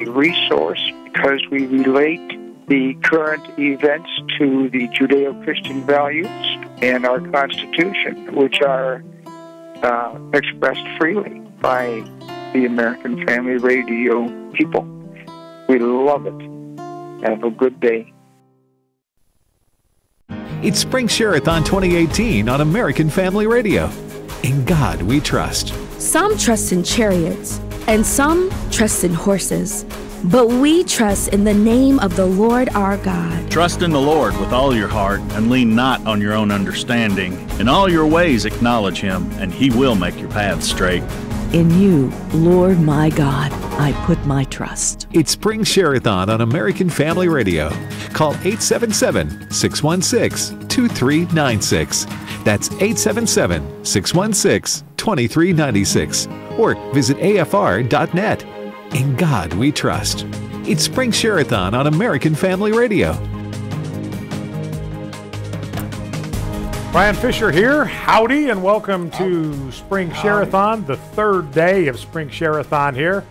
resource because we relate the current events to the Judeo-Christian values and our Constitution, which are expressed freely by the American Family Radio people. We love it. Have a good day. It's Spring Share-a-thon 2018 on American Family Radio. In God we trust. Some trust in chariots, and some trust in horses. But we trust in the name of the Lord our God. Trust in the Lord with all your heart, and lean not on your own understanding. In all your ways acknowledge Him, and He will make your paths straight. In you, Lord my God, I put my trust. It's Spring Share-a-thon on American Family Radio. Call 877-616-2396. That's 877-616-2396. Or visit afr.net. In God we trust. It's Spring Share-a-thon on American Family Radio. Bryan Ficher here. Howdy and welcome to Spring Share-a-thon, the third day of Spring Share-a-thon here.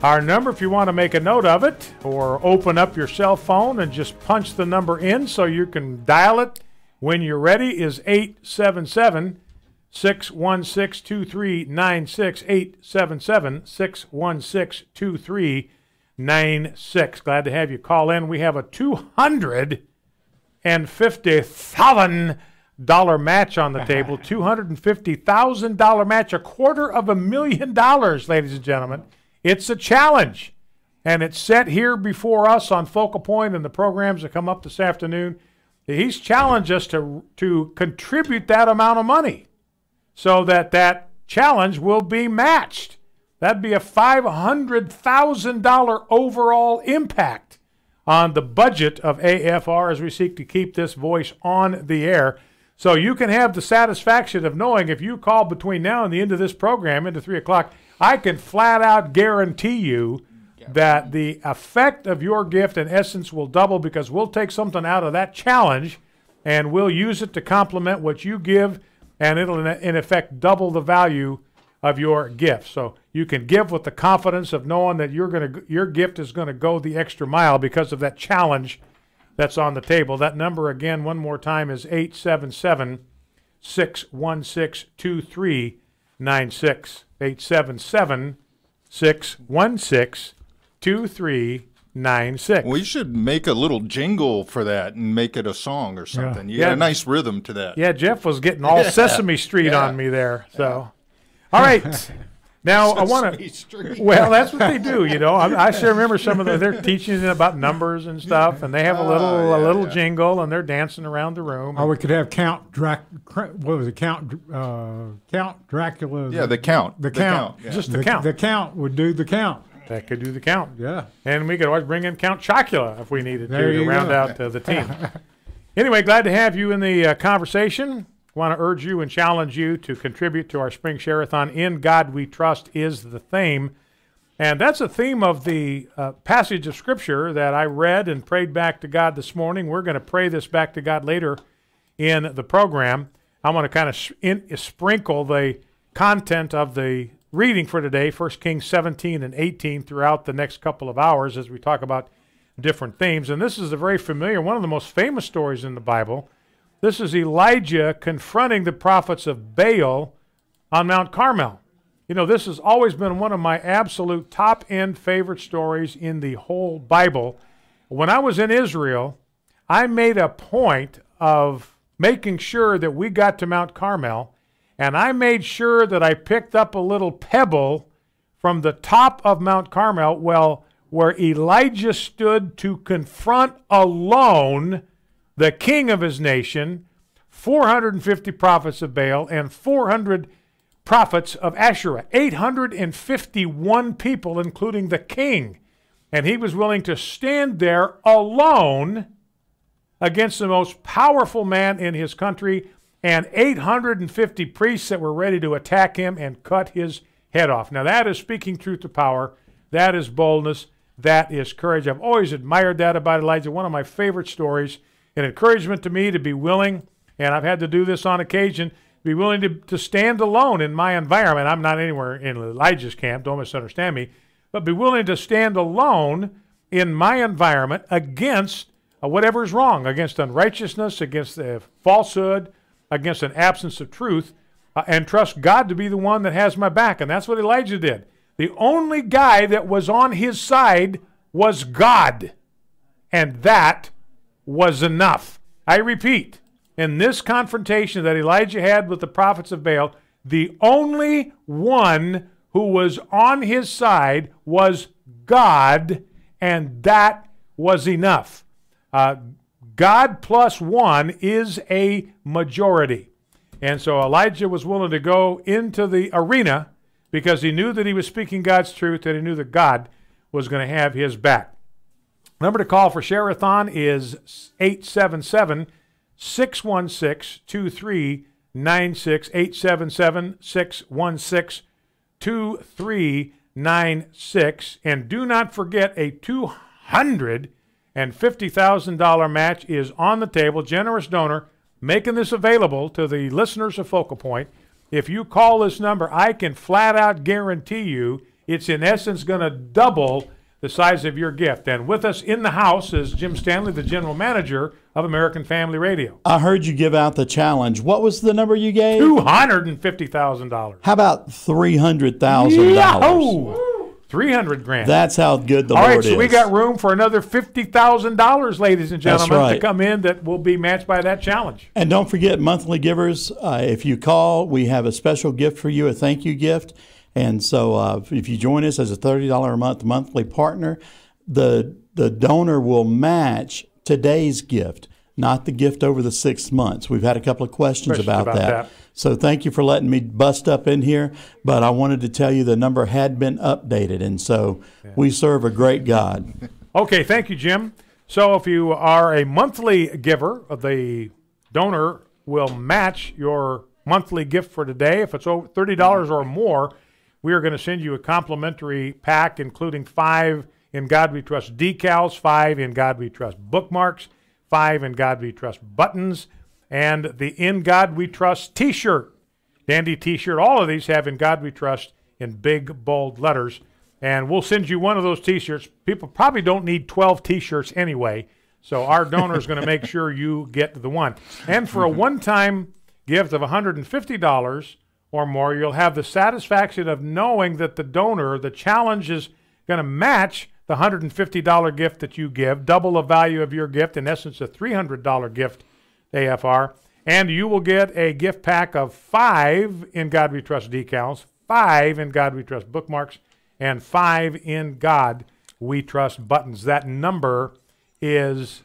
Our number, if you want to make a note of it or open up your cell phone and just punch the number in so you can dial it when you're ready, is 877-616-2396, 877-616-2396. Glad to have you call in. We have a $250,000 match on the table, $250,000 match, $250,000, ladies and gentlemen. It's a challenge, and it's set here before us on Focal Point and the programs that come up this afternoon. He's challenged us to contribute that amount of money so that challenge will be matched. That'd be a $500,000 overall impact on the budget of AFR as we seek to keep this voice on the air. So you can have the satisfaction of knowing if you call between now and the end of this program, into 3 o'clock, I can flat out guarantee you that the effect of your gift in essence will double, because we'll take something out of that challenge and we'll use it to complement what you give, and it'll in effect double the value of your gift. So you can give with the confidence of knowing that your gift is going to go the extra mile because of that challenge that's on the table. That number again, one more time, is 877-616-2396. 877-616-2396. We should make a little jingle for that and make it a song or something. You got a nice rhythm to that. Yeah, Jeff was getting all Sesame Street on me there. So, all right. Now I want to. Well, that's what they do, you know. I still remember some of they're teaching about numbers and stuff, and they have a little jingle, and they're dancing around the room. Or we could have Count Dracula. Yeah, the Count. The Count. Yeah. Just the Count. The Count would do the count. That could do the count. Yeah. And we could always bring in Count Chocula if we needed to round out the team. Anyway, glad to have you in the conversation. Want to urge you and challenge you to contribute to our Spring Share-a-thon. In God We Trust is the theme. And that's a theme of the passage of Scripture that I read and prayed back to God this morning. We're going to pray this back to God later in the program. I want to kind of sprinkle the content of the reading for today, 1 Kings 17 and 18, throughout the next couple of hours as we talk about different themes. And this is a very familiar, one of the most famous stories in the Bible. This is Elijah confronting the prophets of Baal on Mount Carmel. You know, this has always been one of my absolute top-end favorite stories in the whole Bible. When I was in Israel, I made a point of making sure that we got to Mount Carmel, and I made sure that I picked up a little pebble from the top of Mount Carmel, where Elijah stood to confront alone the king of his nation, 450 prophets of Baal, and 400 prophets of Asherah, 851 people, including the king. And he was willing to stand there alone against the most powerful man in his country and 850 priests that were ready to attack him and cut his head off. Now that is speaking truth to power. That is boldness. That is courage. I've always admired that about Elijah. One of my favorite stories. An encouragement to me to be willing, and I've had to do this on occasion, be willing to stand alone in my environment. I'm not anywhere in Elijah's camp, don't misunderstand me, but be willing to stand alone in my environment against whatever is wrong, against unrighteousness, against falsehood, against an absence of truth, and trust God to be the one that has my back. And that's what Elijah did. The only guy that was on his side was God, and that was enough. I repeat, in this confrontation that Elijah had with the prophets of Baal, the only one who was on his side was God, and that was enough. God plus one is a majority. And so Elijah was willing to go into the arena because he knew that he was speaking God's truth, and he knew that God was going to have his back. Number to call for Share-a-thon is 877-616-2396, 877-616-2396. And do not forget, a $250,000 match is on the table. Generous donor making this available to the listeners of Focal Point. If you call this number, I can flat out guarantee you it's in essence going to double the size of your gift. And with us in the house is Jim Stanley, the general manager of American Family Radio. I heard you give out the challenge. What was the number you gave? $250,000. How about $300,000? Yahoo! 300 grand. That's how good the Lord is. All right, so we got room for another $50,000, ladies and gentlemen, right, to come in that will be matched by that challenge. And don't forget, monthly givers, if you call, we have a special gift for you, a thank you gift. And so if you join us as a $30 a month monthly partner, the donor will match today's gift, not the gift over the 6 months. We've had a couple of questions about that. So thank you for letting me bust up in here, but I wanted to tell you the number had been updated, and so we serve a great God. Okay, thank you, Jim. So if you are a monthly giver, the donor will match your monthly gift for today. If it's over $30 or more, we are going to send you a complimentary pack, including 5 In God We Trust decals, 5 In God We Trust bookmarks, 5 In God We Trust buttons, and the In God We Trust T-shirt, dandy T-shirt. All of these have In God We Trust in big, bold letters, and we'll send you one of those T-shirts. People probably don't need 12 T-shirts anyway, so our donor is going to make sure you get the one. And for a one-time gift of $150 or more, you'll have the satisfaction of knowing that the donor, the challenge is going to match the $150 gift that you give, double the value of your gift, in essence a $300 gift, AFR, and you will get a gift pack of 5 In God We Trust decals, 5 In God We Trust bookmarks, and 5 In God We Trust buttons. That number is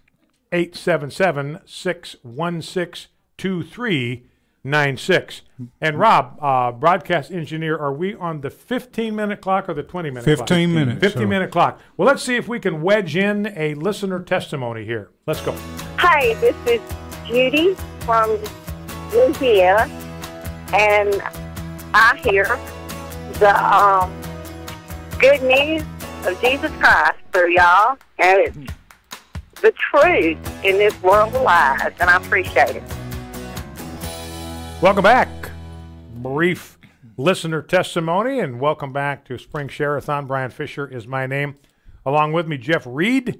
877-616-2396. And Rob, broadcast engineer, are we on the 15-minute clock or the 20-minute clock? 15 minutes. 15-minute clock. Well, let's see if we can wedge in a listener testimony here. Let's go. Hi, this is Judy from Louisiana, and I hear the good news of Jesus Christ for y'all, and it's the truth in this world of lies, and I appreciate it. Welcome back. Brief listener testimony, and welcome back to Spring Share-a-thon. Bryan Ficher is my name. Along with me, Jeff Reed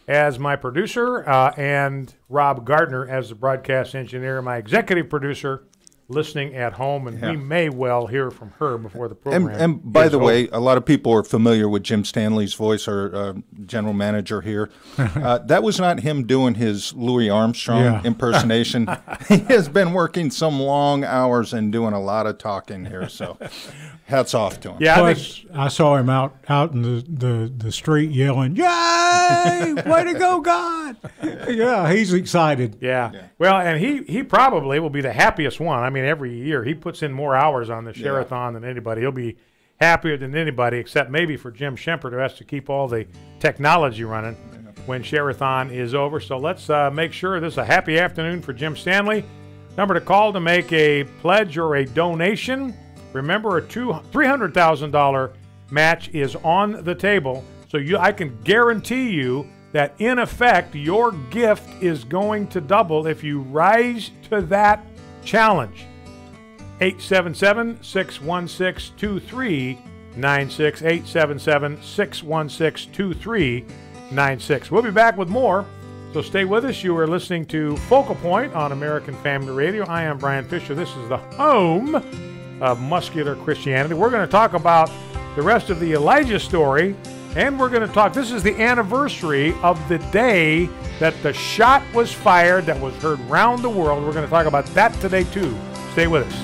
as my producer, and Rob Gardner as the broadcast engineer, my executive producer, listening at home, and we may well hear from her before the program. And by the way, a lot of people are familiar with Jim Stanley's voice, our general manager here. That was not him doing his Louis Armstrong impersonation. He has been working some long hours and doing a lot of talking here, so hats off to him. Yeah, Plus, I saw him out in the street yelling, "Yay! Way to go, God!" Yeah, he's excited. Yeah. Well, and he probably will be the happiest one. I mean, every year he puts in more hours on the Share-a-thon than anybody. He'll be happier than anybody, except maybe for Jim Shempert, who has to keep all the technology running when Share-a-thon is over. So let's make sure this is a happy afternoon for Jim Stanley. Number to call to make a pledge or a donation. Remember, a $300,000 match is on the table, so I can guarantee you that, in effect, your gift is going to double if you rise to that challenge. 877-616-2396, 877-616-2396. We'll be back with more, so stay with us. You are listening to Focal Point on American Family Radio. I am Bryan Ficher. This is the home of muscular Christianity. We're going to talk about the rest of the Elijah story, and we're going to talk, this is the anniversary of the day that the shot was fired that was heard round the world. We're going to talk about that today too. Stay with us.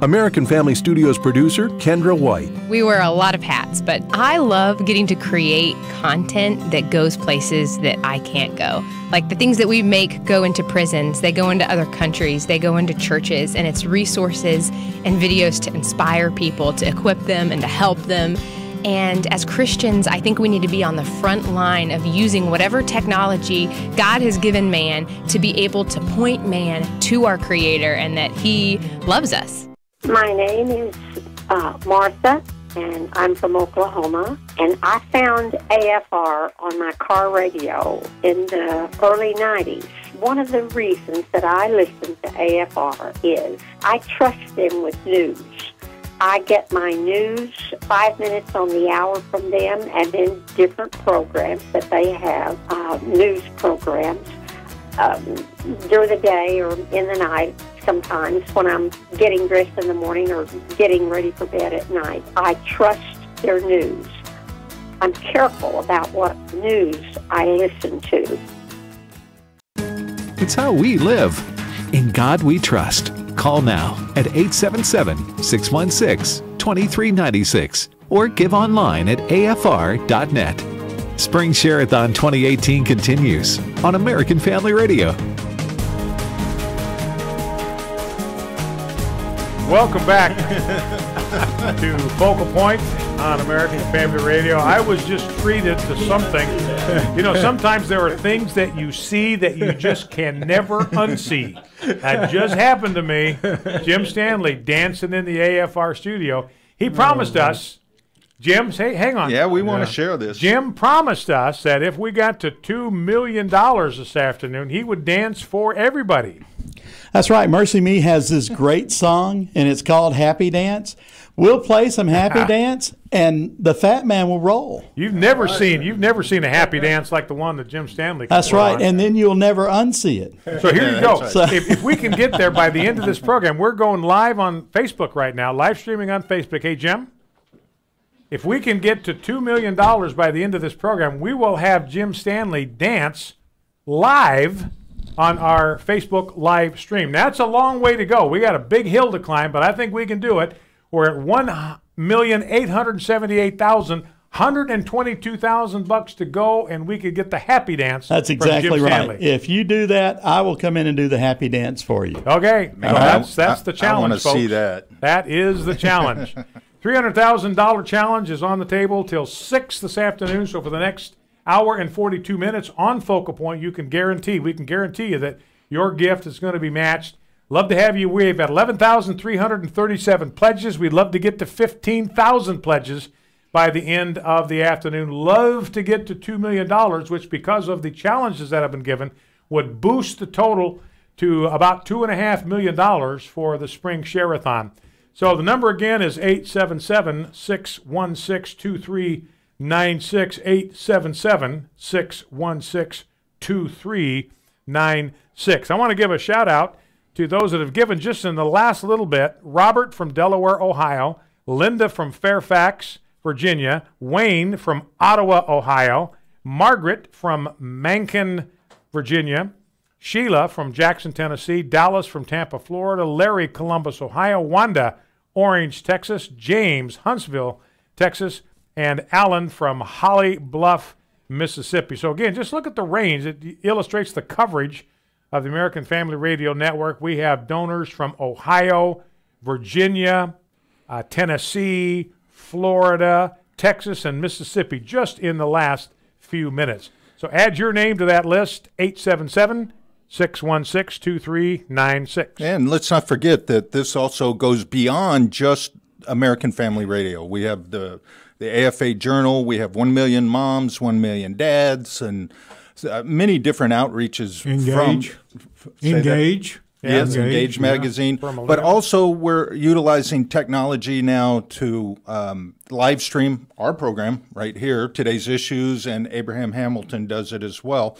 American Family Studios producer Kendra White. We wear a lot of hats, but I love getting to create content that goes places that I can't go. Like the things that we make go into prisons, they go into other countries, they go into churches, and it's resources and videos to inspire people, to equip them and to help them. And as Christians, I think we need to be on the front line of using whatever technology God has given man to be able to point man to our Creator and that He loves us. My name is Martha, and I'm from Oklahoma. And I found AFR on my car radio in the early 90s. One of the reasons that I listen to AFR is I trust them with news. I get my news 5 minutes on the hour from them, and then different programs that they have, news programs, during the day or in the night. Sometimes when I'm getting dressed in the morning or getting ready for bed at night, I trust their news. I'm careful about what news I listen to. It's how we live. In God we trust. Call now at 877-616-2396 or give online at afr.net. Spring Share-a-thon 2018 continues on American Family Radio. Welcome back to Focal Point on American Family Radio. I was just treated to something. You know, sometimes there are things that you see that you just can never unsee. That just happened to me. Jim Stanley dancing in the AFR studio. He promised us, Jim, say, hang on. Yeah, we want to share this. Jim promised us that if we got to $2 million this afternoon, he would dance for everybody. That's right. Mercy Me has this great song, and it's called Happy Dance. We'll play some Happy Dance, and the fat man will roll. You've never seen a happy dance like the one that Jim Stanley. That's right, and then you'll never unsee it. So here you go. Right. So if we can get there by the end of this program, we're going live on Facebook right now, live streaming on Facebook. Hey, Jim, if we can get to $2 million by the end of this program, we will have Jim Stanley dance live on our Facebook live stream. Now, that's a long way to go. We got a big hill to climb, but I think we can do it. We're at $1,878,122,000 to go, and we could get the happy dance. That's exactly right. If you do that, I will come in and do the happy dance for you. Okay, so that's the challenge, folks. I want to see that. That is the challenge. $300,000 challenge is on the table till 6 this afternoon. So for the next hour and 42 minutes on Focal Point, we can guarantee you that your gift is going to be matched. Love to have you. We've got 11,337 pledges. We'd love to get to 15,000 pledges by the end of the afternoon. Love to get to $2 million, which, because of the challenges that have been given, would boost the total to about $2.5 million for the Spring Share-a-thon. So the number again is 877-616-2396, 877-616-2396. I want to give a shout-out to those that have given just in the last little bit. Robert from Delaware, Ohio. Linda from Fairfax, Virginia. Wayne from Ottawa, Ohio. Margaret from Mankin, Virginia. Sheila from Jackson, Tennessee. Dallas from Tampa, Florida. Larry, Columbus, Ohio. Wanda, Orange, Texas. James, Huntsville, Texas. And Alan from Holly Bluff, Mississippi. So again, just look at the range. It illustrates the coverage of the American Family Radio Network. We have donors from Ohio, Virginia, Tennessee, Florida, Texas, and Mississippi just in the last few minutes. So add your name to that list, 877-616-2396. And let's not forget that this also goes beyond just American Family Radio. We have the AFA Journal. We have 1 Million Moms, 1 Million Dads, and many different outreaches. Engage. Yes, Engage magazine. But also we're utilizing technology now to live stream our program right here, Today's Issues, and Abraham Hamilton does it as well.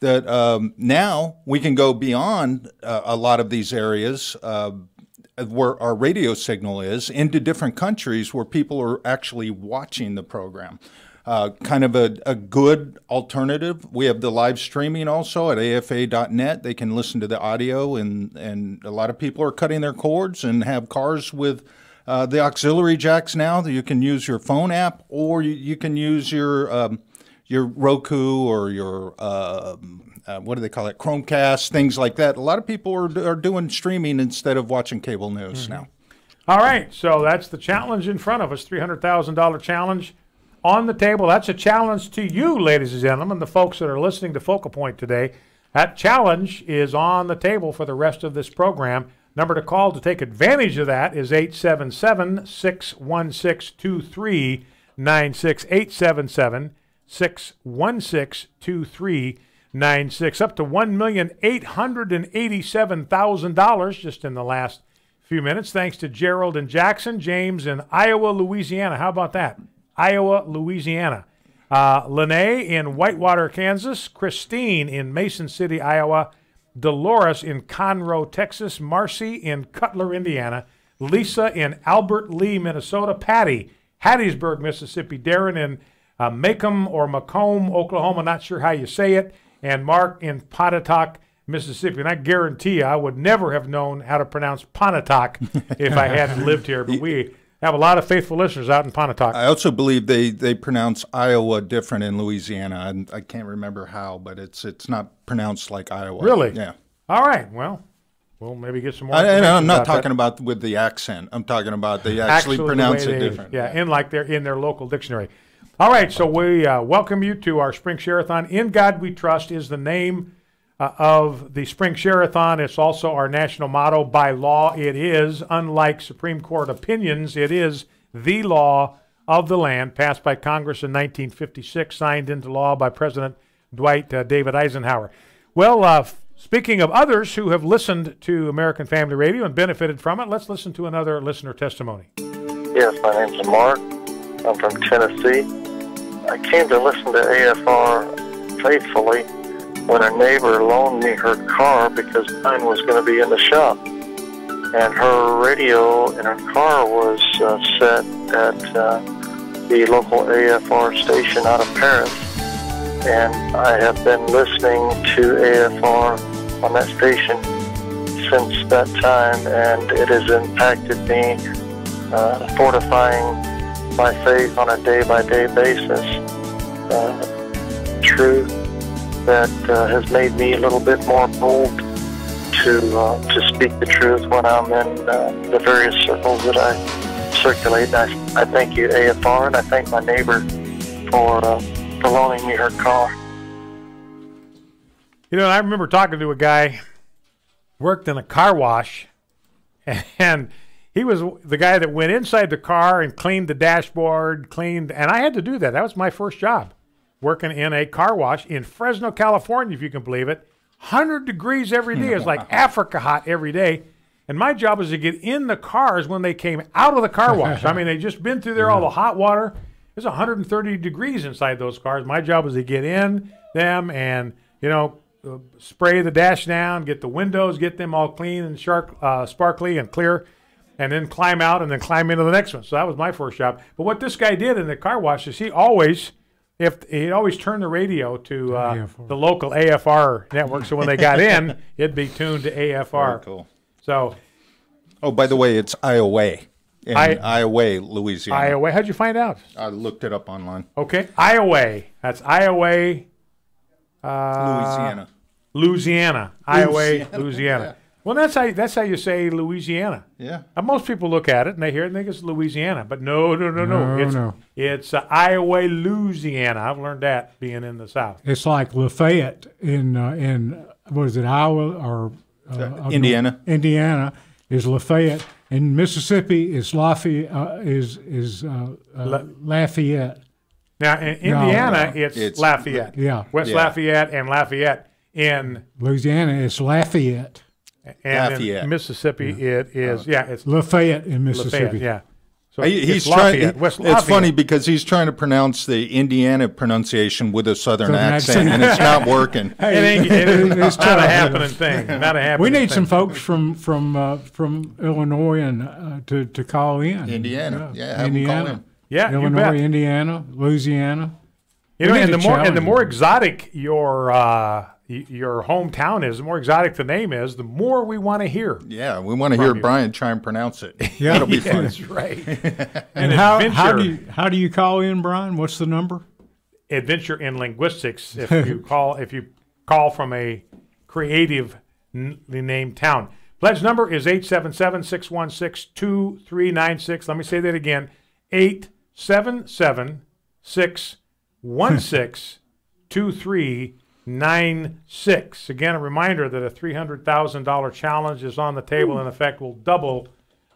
That now we can go beyond a lot of these areas where our radio signal is into different countries where people are actually watching the program. Kind of a good alternative. We have the live streaming also at afa.net. They can listen to the audio, and a lot of people are cutting their cords and have cars with the auxiliary jacks now that you can use your phone app, or you can use your Roku or your what do they call it, Chromecast, things like that. A lot of people are doing streaming instead of watching cable news now. All right, so that's the challenge in front of us, $300,000 challenge on the table. That's a challenge to you, ladies and gentlemen, the folks that are listening to Focal Point today. That challenge is on the table for the rest of this program. Number to call to take advantage of that is 877-616-2396, 877-616-2396, up to $1,887,000 just in the last few minutes, thanks to Gerald in Jackson, James in Iowa, Louisiana. How about that? Iowa, Louisiana. Lene in Whitewater, Kansas. Christine in Mason City, Iowa. Dolores in Conroe, Texas. Marcy in Cutler, Indiana. Lisa in Albert Lee, Minnesota. Patty, Hattiesburg, Mississippi. Darren in Macomb or Macomb, Oklahoma. Not sure how you say it. And Mark in Pontotoc, Mississippi. And I guarantee you I would never have known how to pronounce Pontotoc if I hadn't lived here. But we have a lot of faithful listeners out in Pontotoc. I also believe they pronounce Iowa different in Louisiana. I can't remember how, but it's not pronounced like Iowa. Really? Yeah. All right. Well, we'll maybe get some more. I'm not talking about with the accent. I'm talking about they actually pronounce it different. Yeah, in their local dictionary. All right. So we welcome you to our Spring Share-a-thon. In God We Trust is the name of the Spring Share-a-thon. It's also our national motto. By law, it is, unlike Supreme Court opinions, it is the law of the land, passed by Congress in 1956, signed into law by President Dwight David Eisenhower. Well, speaking of others who have listened to American Family Radio and benefited from it, let's listen to another listener testimony. Yes, my name's Mark. I'm from Tennessee. I came to listen to AFR faithfully when a neighbor loaned me her car because mine was going to be in the shop. And her radio in her car was set at the local AFR station out of Paris. And I have been listening to AFR on that station since that time, and it has impacted me, fortifying my faith on a day-by-day basis. Truth that has made me a little bit more bold to speak the truth when I'm in the various circles that I circulate. And I thank you, AFR, and I thank my neighbor for loaning me her car. You know, I remember talking to a guy worked in a car wash, and he was the guy that went inside the car and cleaned the dashboard, and I had to do that. That was my first job, working in a car wash in Fresno, California, if you can believe it. 100 degrees every day. It was like Africa hot every day. And my job was to get in the cars when they came out of the car wash. I mean, they'd just been through there, all the hot water. It was 130 degrees inside those cars. My job was to get in them and, spray the dash down, get the windows, get them all clean and sparkly and clear, and then climb out and then climb into the next one. So that was my first job. But what this guy did in the car wash is he'd always turn the radio to the local AFR network. So when they got in, it'd be tuned to AFR. Very cool. So, by the way, it's Iowa. In Iowa, Louisiana. Iowa. How'd you find out? I looked it up online. Okay. Iowa. That's Iowa. Louisiana. Iowa, Louisiana. Yeah. Well, that's how you say Louisiana. Yeah. Most people look at it and they hear it and think it's Louisiana, but no. It's Iowa, Louisiana. I've learned that being in the South. It's like Lafayette in what is it, Iowa or Indiana? Indiana is Lafayette, and Mississippi is Lafayette. Lafayette. Now in Indiana, it's Lafayette. Yeah. West Lafayette and Lafayette. In Louisiana, it's Lafayette. And Lafayette. in Mississippi, it is, it's Lafayette in Mississippi. Lafayette, yeah. So He's it's trying. Lafayette, West It's Lafayette. funny because he's trying to pronounce the Indiana pronunciation with a Southern accent, and it's not working. It's not a happening thing. Not a happening We need thing. some folks from Illinois and to call in. Indiana, have them call in. Yeah, you Illinois, bet. Indiana, Louisiana. You know, We need and to the more challenge exotic your hometown is, the more exotic the name is, the more we want to hear. Yeah, we want to hear Bryan try and pronounce it. Yeah. That'll be fun. That's right. And how do you call in, Bryan? What's the number? Adventure in Linguistics. If you call from a creatively named town. Pledge number is 877-616-2396. Let me say that again. 877-616-2396. Again, a reminder that a $300,000 challenge is on the table, and in effect will double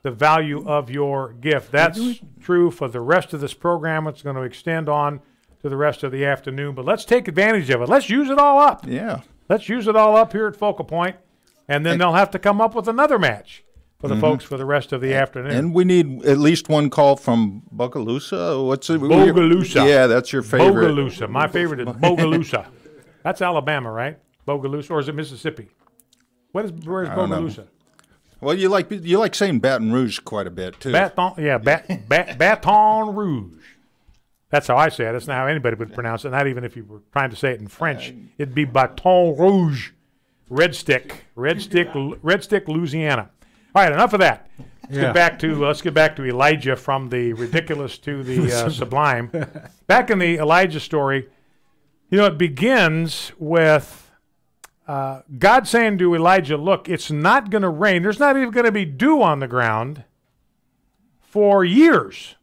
the value of your gift. That's true for the rest of this program. It's going to extend on to the rest of the afternoon, but let's take advantage of it. Let's use it all up. Yeah. Let's use it all up here at Focal Point, and then they'll have to come up with another match for the folks for the rest of the afternoon. And we need at least one call from Bogalusa. What's it? Bogalusa. Yeah, that's your favorite. Bogalusa. My favorite is Bogalusa. That's Alabama, right? Bogalusa, or is it Mississippi? Where's Bogalusa? Well, you like saying Baton Rouge quite a bit too. Baton Rouge. That's how I say it. That's not how anybody would pronounce it. Not even if you were trying to say it in French. It'd be Baton Rouge. Red Stick, Louisiana. All right, enough of that. Let's get back to Elijah, from the ridiculous to the sublime. Back in the Elijah story, it begins with God saying to Elijah, look, it's not going to rain. There's not even going to be dew on the ground for years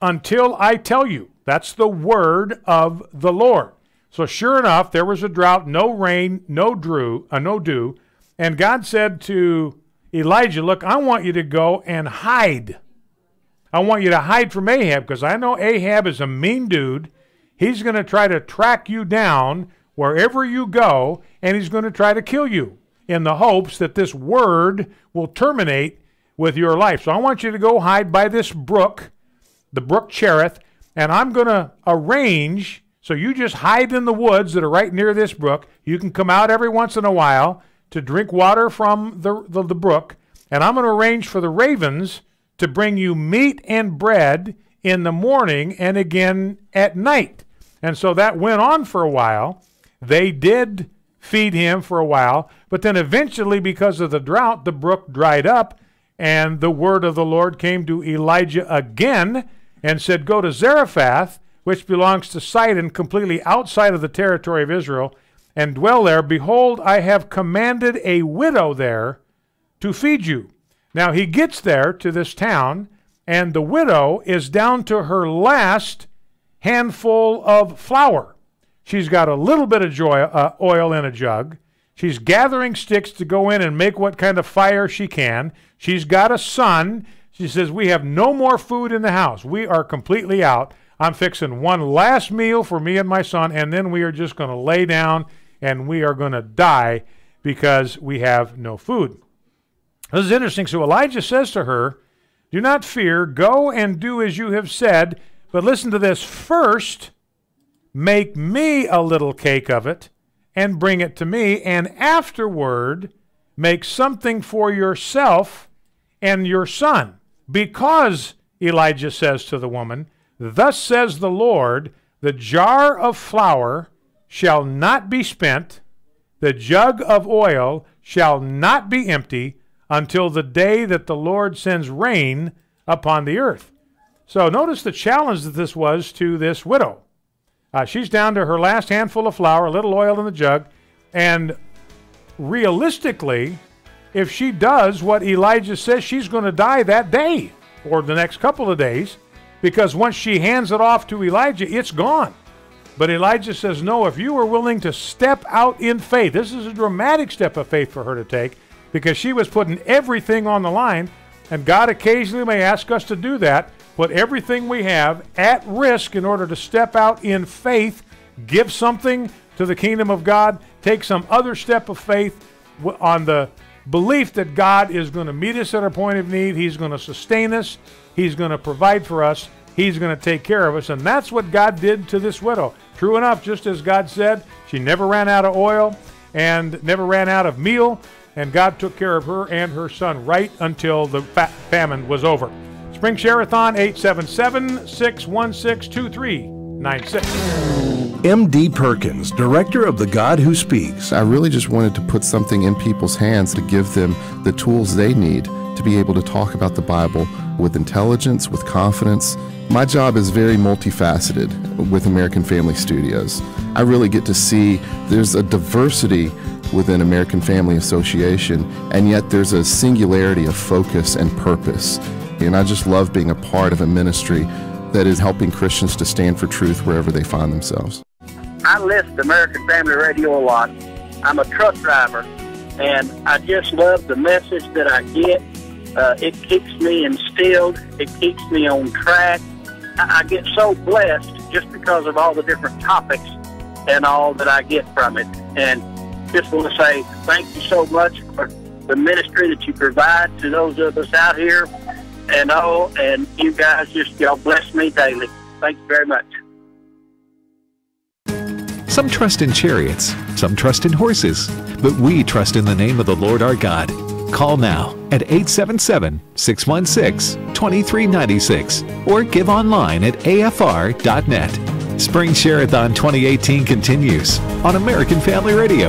until I tell you. That's the word of the Lord. So sure enough, there was a drought, no rain, no dew, and God said to Elijah, look, I want you to go and hide. I want you to hide from Ahab, because I know Ahab is a mean dude. He's going to try to track you down wherever you go, and he's going to try to kill you in the hopes that this word will terminate with your life. So I want you to go hide by this brook, the brook Cherith, and I'm going to arrange, so you just hide in the woods that are right near this brook. You can come out every once in a while to drink water from the brook, and I'm going to arrange for the ravens to bring you meat and bread in the morning and again at night. And so that went on for a while. They did feed him for a while, but then eventually, because of the drought, the brook dried up, and the word of the Lord came to Elijah again and said, go to Zarephath, which belongs to Sidon, completely outside of the territory of Israel, and dwell there. Behold, I have commanded a widow there to feed you. Now he gets there to this town, and the widow is down to her last handful of flour. She's got a little bit of oil in a jug. She's gathering sticks to go in and make what kind of fire she can. She's got a son. She says, we have no more food in the house. We are completely out. I'm fixing one last meal for me and my son, and then we are just going to lay down and we are going to die because we have no food. This is interesting. So Elijah says to her, do not fear. Go and do as you have said. But listen to this. First, make me a little cake of it and bring it to me. And afterward, make something for yourself and your son. Because, Elijah says to the woman, thus says the Lord, the jar of flour shall not be spent, the jug of oil shall not be empty, until the day that the Lord sends rain upon the earth. So notice the challenge that this was to this widow. She's down to her last handful of flour, a little oil in the jug, and realistically, if she does what Elijah says, she's going to die that day or the next couple of days, because once she hands it off to Elijah, it's gone. But Elijah says, no, if you are willing to step out in faith, this is a dramatic step of faith for her to take, because she was putting everything on the line, and God occasionally may ask us to do that, put everything we have at risk in order to step out in faith, give something to the kingdom of God, take some other step of faith on the belief that God is going to meet us at our point of need. He's going to sustain us. He's going to provide for us. He's going to take care of us. And that's what God did to this widow. True enough, just as God said, she never ran out of oil and never ran out of meal. And God took care of her and her son right until the famine was over. Spring Share-a-thon, 877-616-2396. M.D. Perkins, director of The God Who Speaks. I really just wanted to put something in people's hands to give them the tools they need to be able to talk about the Bible with intelligence, with confidence. My job is very multifaceted with American Family Studios. I really get to see there's a diversity within American Family Association, and yet there's a singularity of focus and purpose. And I just love being a part of a ministry that is helping Christians to stand for truth wherever they find themselves. I listen to American Family Radio a lot. I'm a truck driver, and I just love the message that I get. It keeps me instilled. It keeps me on track. I get so blessed just because of all the different topics and all that I get from it. And just want to say thank you so much for the ministry that you provide to those of us out here. And you guys y'all bless me daily. Thank you very much. Some trust in chariots, some trust in horses, but we trust in the name of the Lord our God. Call now at 877-616-2396 or give online at afr.net. Spring Share-a-thon 2018 continues on American Family Radio.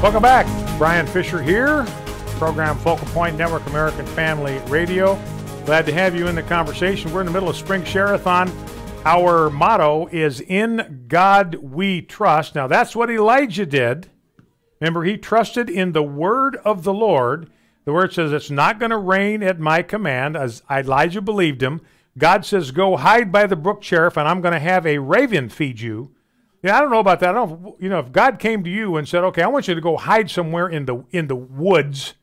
Welcome back. Bryan Ficher here. Program Focal Point Network, American Family Radio. Glad to have you in the conversation. We're in the middle of Spring Share-a-thon. Our motto is "In God We Trust." Now, that's what Elijah did. Remember, he trusted in the word of the Lord. The word says, it's not going to rain at my command, as Elijah believed him. God says, go hide by the brook Cherith, and I'm going to have a raven feed you. Yeah, I don't know about that. I don't, if God came to you and said, okay, I want you to go hide somewhere in the woods,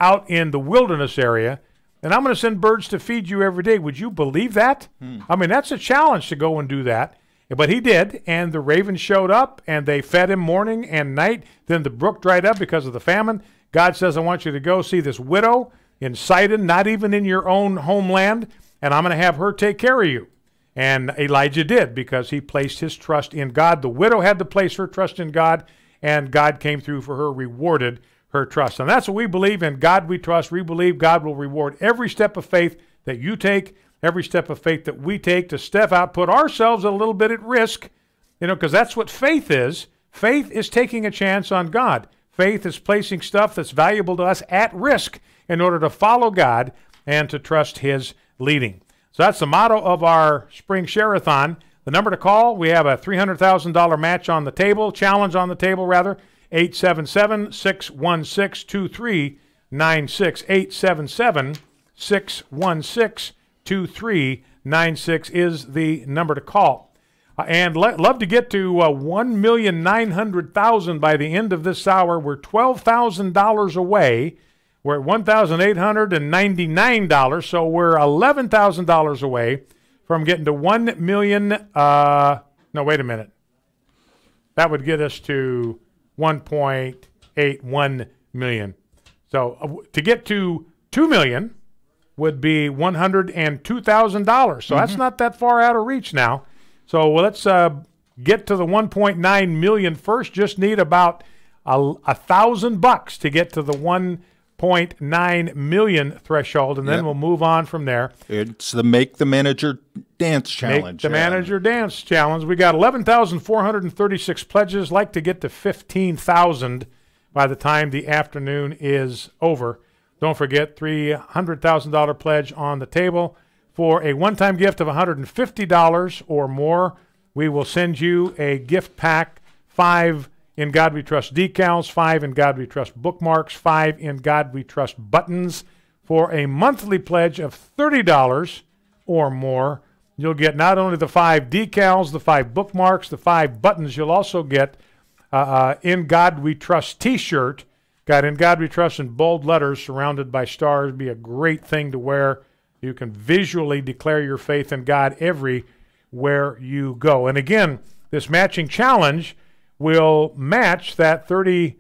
out in the wilderness area, and I'm going to send birds to feed you every day. Would you believe that? I mean, that's a challenge to go and do that. But he did, and the ravens showed up, and they fed him morning and night. Then the brook dried up because of the famine. God says, I want you to go see this widow in Sidon, not even in your own homeland, and I'm going to have her take care of you. And Elijah did, because he placed his trust in God. The widow had to place her trust in God, and God came through for her, rewarded her trust. And that's what we believe. In God we trust. We believe God will reward every step of faith that you take, every step of faith that we take to step out, put ourselves a little bit at risk, because that's what faith is. Faith is taking a chance on God. Faith is placing stuff that's valuable to us at risk in order to follow God and to trust His leading. So that's the motto of our Spring Share-a-thon. The number to call, we have a $300,000 match on the table, challenge on the table, rather, 877-616-2396, 877-616-2396 is the number to call. And love to get to 1,900,000 by the end of this hour. We're $12,000 away. We're at $1,899, so we're $11,000 away from getting to 1 million. No, wait a minute. That would get us to 1.81 million. So to get to 2 million would be $102,000. So that's not that far out of reach now. So let's get to the 1.9 million first. Just need about $1,000 to get to the 1.9 million threshold, and then we'll move on from there. It's the Make the Manager Dance Challenge. Make the Manager Dance Challenge. We got 11,436 pledges. Like to get to 15,000 by the time the afternoon is over. Don't forget, $300,000 pledge on the table. For a one-time gift of $150 or more, we will send you a gift pack, 5 In God We Trust decals, 5 In God We Trust bookmarks, 5 In God We Trust buttons. For a monthly pledge of $30 or more, you'll get not only the 5 decals, the 5 bookmarks, the 5 buttons, you'll also get In God We Trust t-shirt. Got In God We Trust in bold letters surrounded by stars. Be a great thing to wear. You can visually declare your faith in God everywhere you go. And again, this matching challenge will match that $30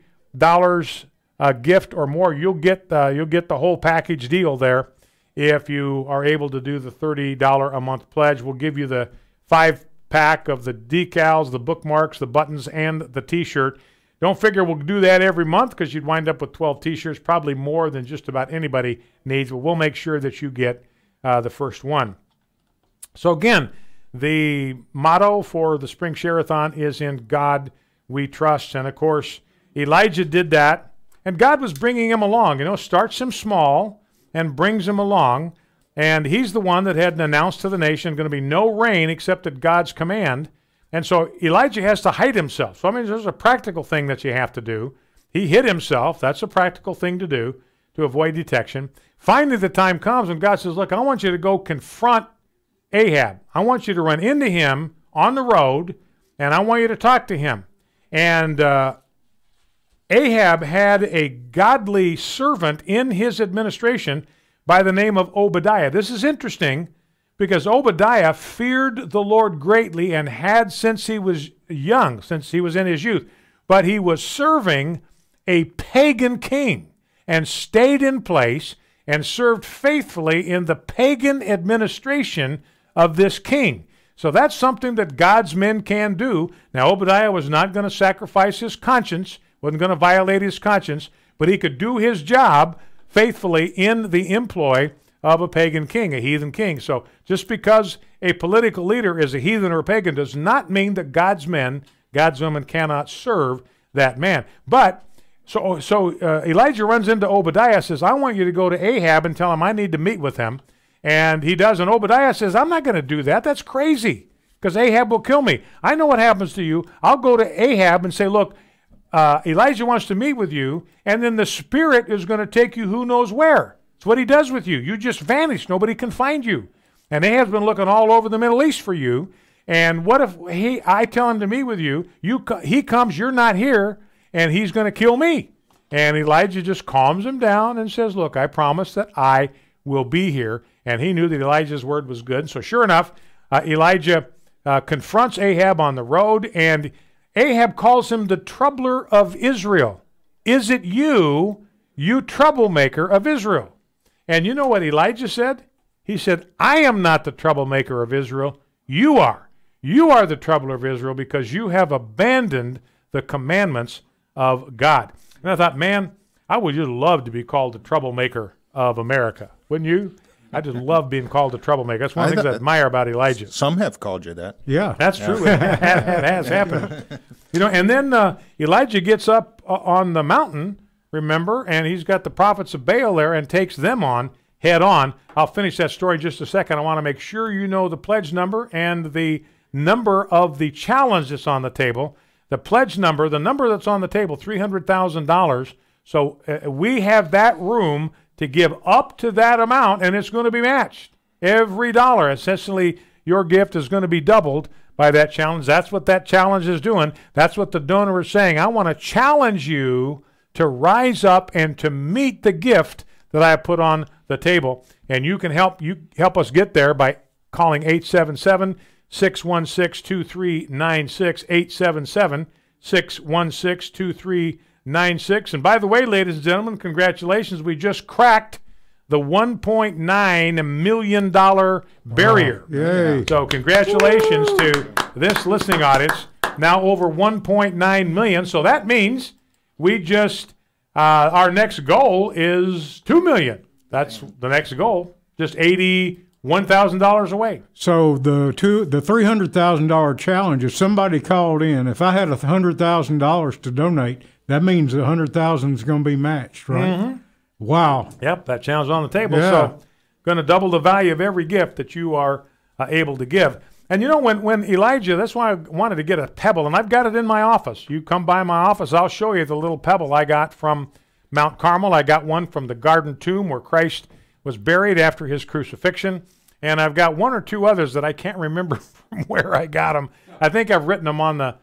gift or more, you'll get the whole package deal there. If you are able to do the $30 a month pledge, we'll give you the 5-pack of the decals, the bookmarks, the buttons, and the T-shirt. Don't figure we'll do that every month because you'd wind up with 12 T-shirts, probably more than just about anybody needs, but we'll make sure that you get the first one. So again, the motto for the Spring Share-a-thon is "In God We Trust." And of course, Elijah did that, and God was bringing him along. You know, starts him small and brings him along, and he's the one that had announced to the nation going to be no rain except at God's command. And so Elijah has to hide himself. So I mean, there's a practical thing that you have to do. He hid himself. That's a practical thing to do to avoid detection. Finally, the time comes when God says, look, I want you to go confront Ahab. I want you to run into him on the road, and I want you to talk to him. And Ahab had a godly servant in his administration by the name of Obadiah. This is interesting because Obadiah feared the Lord greatly and had since he was young, since he was in his youth. But he was serving a pagan king and stayed in place and served faithfully in the pagan administration of this king. So that's something that God's men can do. Now, Obadiah was not going to sacrifice his conscience, wasn't going to violate his conscience, but he could do his job faithfully in the employ of a pagan king, a heathen king. So just because a political leader is a heathen or a pagan does not mean that God's men, God's women cannot serve that man. But so Elijah runs into Obadiah, says, I want you to go to Ahab and tell him I need to meet with him. And he does. And Obadiah says, I'm not going to do that. That's crazy because Ahab will kill me. I know what happens to you. I'll go to Ahab and say, look, Elijah wants to meet with you, and then the Spirit is going to take you who knows where. It's what he does with you. You just vanish. Nobody can find you. And Ahab's been looking all over the Middle East for you. And what if I tell him to meet with you, he comes, you're not here, and he's going to kill me. And Elijah just calms him down and says, look, I promise that I will be here. And he knew that Elijah's word was good. So sure enough, Elijah confronts Ahab on the road, and Ahab calls him the troubler of Israel. Is it you, you troublemaker of Israel? And you know what Elijah said? He said, I am not the troublemaker of Israel. You are. You are the troubler of Israel because you have abandoned the commandments of God. And I thought, man, I would just love to be called the troublemaker of America. Wouldn't you? I just love being called a troublemaker. That's one of the things I admire about Elijah. Some have called you that. Yeah. That's true. It has happened. You know, and then Elijah gets up on the mountain, remember, and he's got the prophets of Baal there and takes them on head on. I'll finish that story in just a second. I want to make sure you know the pledge number and the number of the challenge that's on the table. The pledge number, the number that's on the table, $300,000. So we have that room to give up to that amount, and it's going to be matched. Every dollar, essentially, your gift is going to be doubled by that challenge. That's what that challenge is doing. That's what the donor is saying. I want to challenge you to rise up and to meet the gift that I put on the table. And you can help us get there by calling 877-616-2396, 877-616-2396. And by the way, ladies and gentlemen, congratulations. We just cracked the $1.9 million barrier. Yay. So congratulations to this listening audience. Now over 1.9 million. So that means we just, our next goal is 2 million. That's the next goal. Just $81,000 away. So the $300,000 challenge, if somebody called in, if I had $100,000 to donate, that means $100,000 is going to be matched, right? Mm-hmm. Wow. Yep, that challenge on the table. Yeah. So going to double the value of every gift that you are able to give. And you know, when Elijah, that's why I wanted to get a pebble, and I've got it in my office. You come by my office, I'll show you the little pebble I got from Mount Carmel. I got one from the Garden Tomb where Christ was buried after his crucifixion. And I've got one or two others that I can't remember from where I got them. I think I've written them on the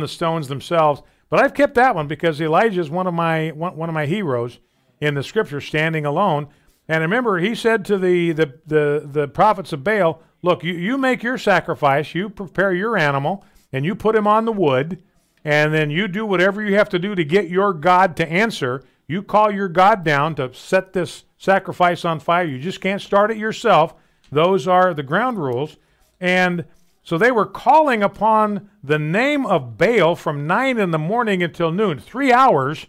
stones themselves. But I've kept that one because Elijah is one of my heroes in the Scripture, standing alone. And remember, he said to the prophets of Baal, look, you make your sacrifice, you prepare your animal, and you put him on the wood, and then you do whatever you have to do to get your God to answer. You call your God down to set this sacrifice on fire. You just can't start it yourself. Those are the ground rules. And so they were calling upon the name of Baal from 9 in the morning until noon. 3 hours,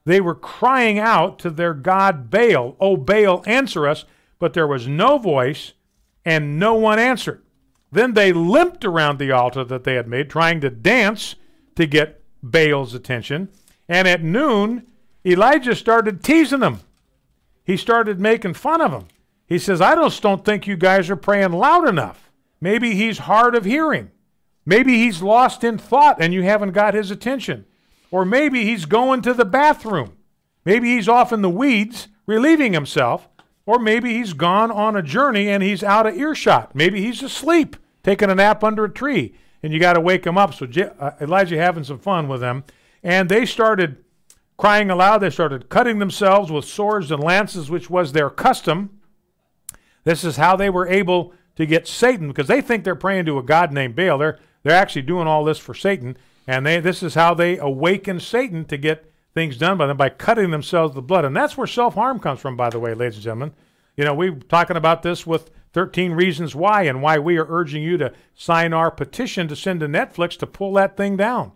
they were crying out to their god Baal. "Oh, Baal, answer us." But there was no voice, and no one answered. Then they limped around the altar that they had made, trying to dance to get Baal's attention. And at noon, Elijah started teasing them. He started making fun of them. He says, "I just don't think you guys are praying loud enough. Maybe he's hard of hearing. Maybe he's lost in thought and you haven't got his attention. Or maybe he's going to the bathroom. Maybe he's off in the weeds relieving himself. Or maybe he's gone on a journey and he's out of earshot. Maybe he's asleep, taking a nap under a tree, and you got to wake him up." So Elijah having some fun with them. And they started crying aloud. They started cutting themselves with swords and lances, which was their custom. This is how they were able to get Satan, because they think they're praying to a god named Baal. They're actually doing all this for Satan, and this is how they awaken Satan to get things done by them, by cutting themselves with blood. And that's where self-harm comes from, by the way, ladies and gentlemen. You know, we're talking about this with 13 Reasons Why, and why we are urging you to sign our petition to send to Netflix to pull that thing down.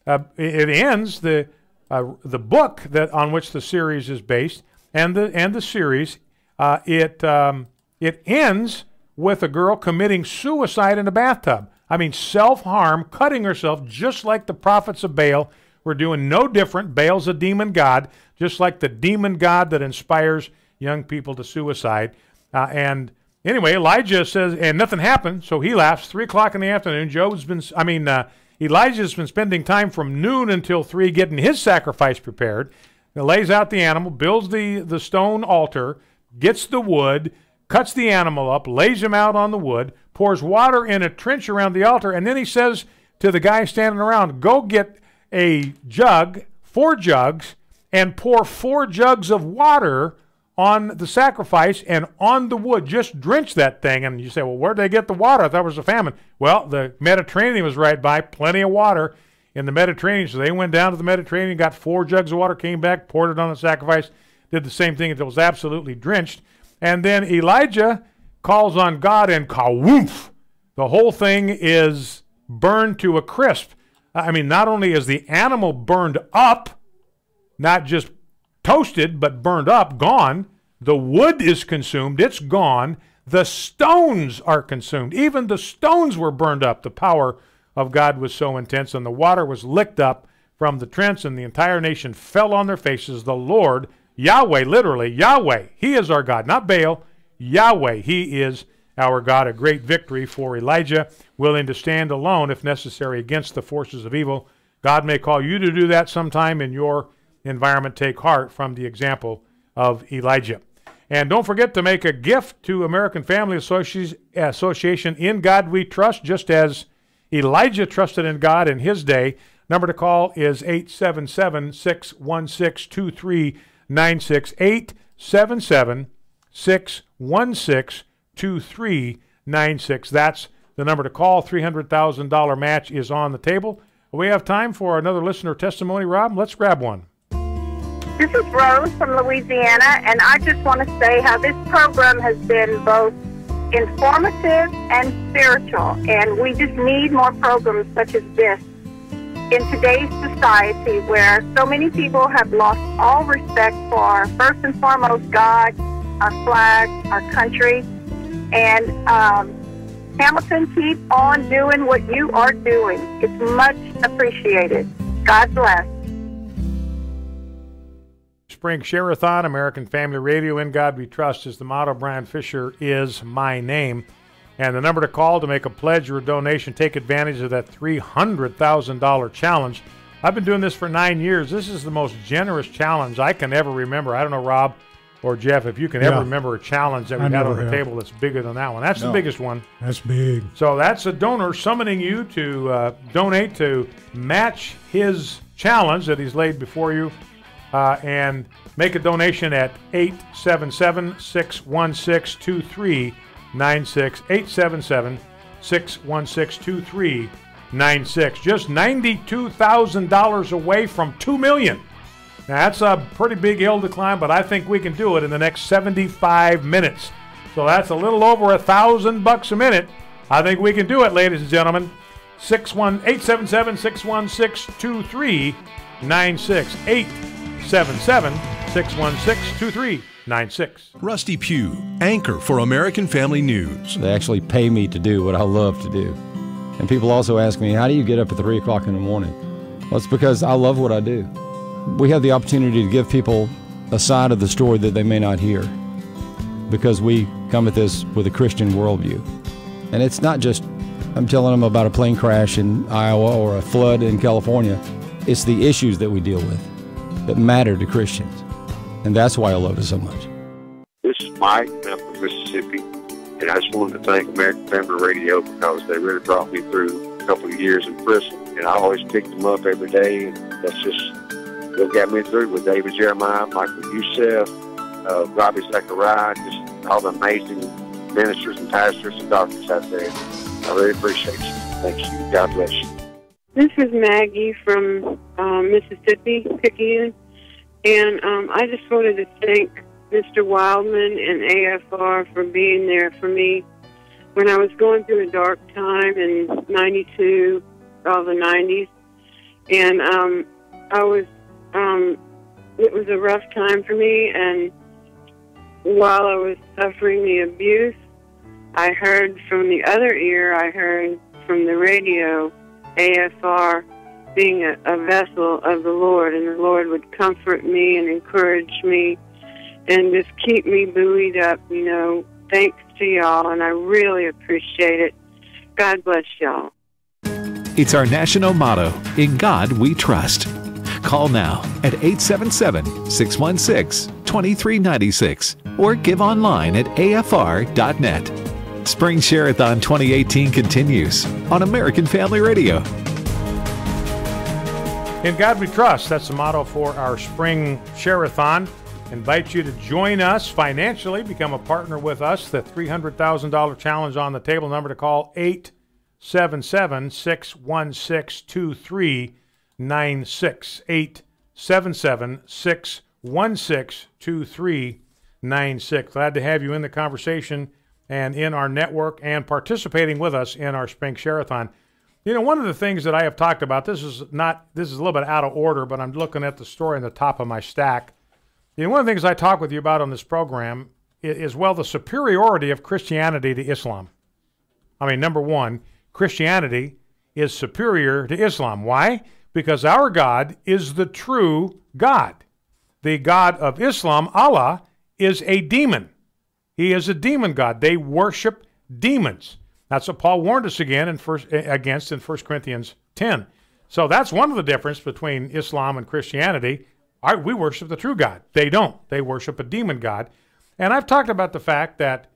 It ends the book that on which the series is based, and the series. It ends with a girl committing suicide in a bathtub. I mean, self-harm, cutting herself, just like the prophets of Baal were doing. No different. Baal's a demon god, just like the demon god that inspires young people to suicide. And anyway, Elijah says, and nothing happened, so he laughs. 3 o'clock in the afternoon. Elijah's been spending time from noon until 3 getting his sacrifice prepared. He lays out the animal, builds the stone altar, gets the wood, cuts the animal up, lays him out on the wood, pours water in a trench around the altar, and then he says to the guy standing around, "Go get a jug, 4 jugs, and pour 4 jugs of water on the sacrifice and on the wood. Just drench that thing." And you say, "Well, where'd they get the water? I thought it was a famine." Well, the Mediterranean was right by, plenty of water in the Mediterranean. So they went down to the Mediterranean, got 4 jugs of water, came back, poured it on the sacrifice, did the same thing until it was absolutely drenched. And then Elijah calls on God, and kawoof, the whole thing is burned to a crisp. I mean, not only is the animal burned up, not just toasted, but burned up, gone. The wood is consumed, it's gone. The stones are consumed. Even the stones were burned up. The power of God was so intense, and the water was licked up from the trench, and the entire nation fell on their faces. The Lord, Yahweh, literally, Yahweh, He is our God, not Baal. Yahweh, He is our God. A great victory for Elijah, willing to stand alone, if necessary, against the forces of evil. God may call you to do that sometime in your environment. Take heart from the example of Elijah. And don't forget to make a gift to American Family Association. In God We Trust, just as Elijah trusted in God in his day. Number to call is 877-616-2396, 877-616-2396. That's the number to call. $300,000 match is on the table. We have time for another listener testimony. Rob, let's grab one. This is Rose from Louisiana, and I just want to say how this program has been both informative and spiritual, and we just need more programs such as this in today's society, where so many people have lost all respect for, first and foremost, God, our flag, our country. And Hamilton, keep on doing what you are doing. It's much appreciated. God bless. Spring Share-a-thon, American Family Radio, In God We Trust is the motto. Bryan Ficher is my name. And the number to call to make a pledge or a donation, take advantage of that $300,000 challenge. I've been doing this for 9 years. This is the most generous challenge I can ever remember. I don't know, Rob or Jeff, if you can ever remember a challenge that we had on the table that's bigger than that one. That's the biggest one. That's big. So that's a donor summoning you to donate to match his challenge that he's laid before you. And make a donation at 877-616-2396, 877-616-2396. Just $92,000 away from $2 million. Now, that's a pretty big hill to climb, but I think we can do it in the next 75 minutes. So that's a little over $1,000 a minute. I think we can do it, ladies and gentlemen. 877-616-2396. 877-616-2396. Rusty Pugh, anchor for American Family News. They actually pay me to do what I love to do. And people also ask me, how do you get up at 3 o'clock in the morning? Well, it's because I love what I do. We have the opportunity to give people a side of the story that they may not hear, because we come at this with a Christian worldview. And it's not just I'm telling them about a plane crash in Iowa or a flood in California. It's the issues that we deal with that matter to Christians. And that's why I love it so much. This is Mike. I'm from Mississippi. And I just wanted to thank American Family Radio because they really brought me through a couple of years in prison. And I always picked them up every day. And that's just what got me through with David Jeremiah, Michael Youssef, Robbie Zachariah, just all the amazing ministers and pastors and doctors out there. I really appreciate you. Thank you. God bless you. This is Maggie from Mississippi, Picayune. And I just wanted to thank Mr. Wildman and AFR for being there for me when I was going through a dark time in 92, all the 90s. And it was a rough time for me. And while I was suffering the abuse, I heard from the other ear, I heard from the radio, AFR being a vessel of the Lord, and the Lord would comfort me and encourage me and just keep me buoyed up, you know. Thanks to y'all, and I really appreciate it. God bless y'all. It's our national motto, In God We Trust. Call now at 877-616-2396 or give online at afr.net. Spring Share-a-thon 2018 continues on American Family Radio. In God We Trust. That's the motto for our Spring Share-a-thon. Invite you to join us financially, become a partner with us. The $300,000 challenge on the table. Number to call, 877-616-2396. 877-616-2396. Glad to have you in the conversation and in our network and participating with us in our Spring Share-a-thon. You know, one of the things that I have talked about, this is a little bit out of order, but I'm looking at the story on the top of my stack. You know, one of the things I talk with you about on this program is, well, the superiority of Christianity to Islam. I mean, number one, Christianity is superior to Islam. Why? Because our God is the true God. The God of Islam, Allah, is a demon. He is a demon god. They worship demons. That's what Paul warned us against in 1 Corinthians 10. So that's one of the differences between Islam and Christianity. We worship the true God. They don't. They worship a demon god. And I've talked about the fact that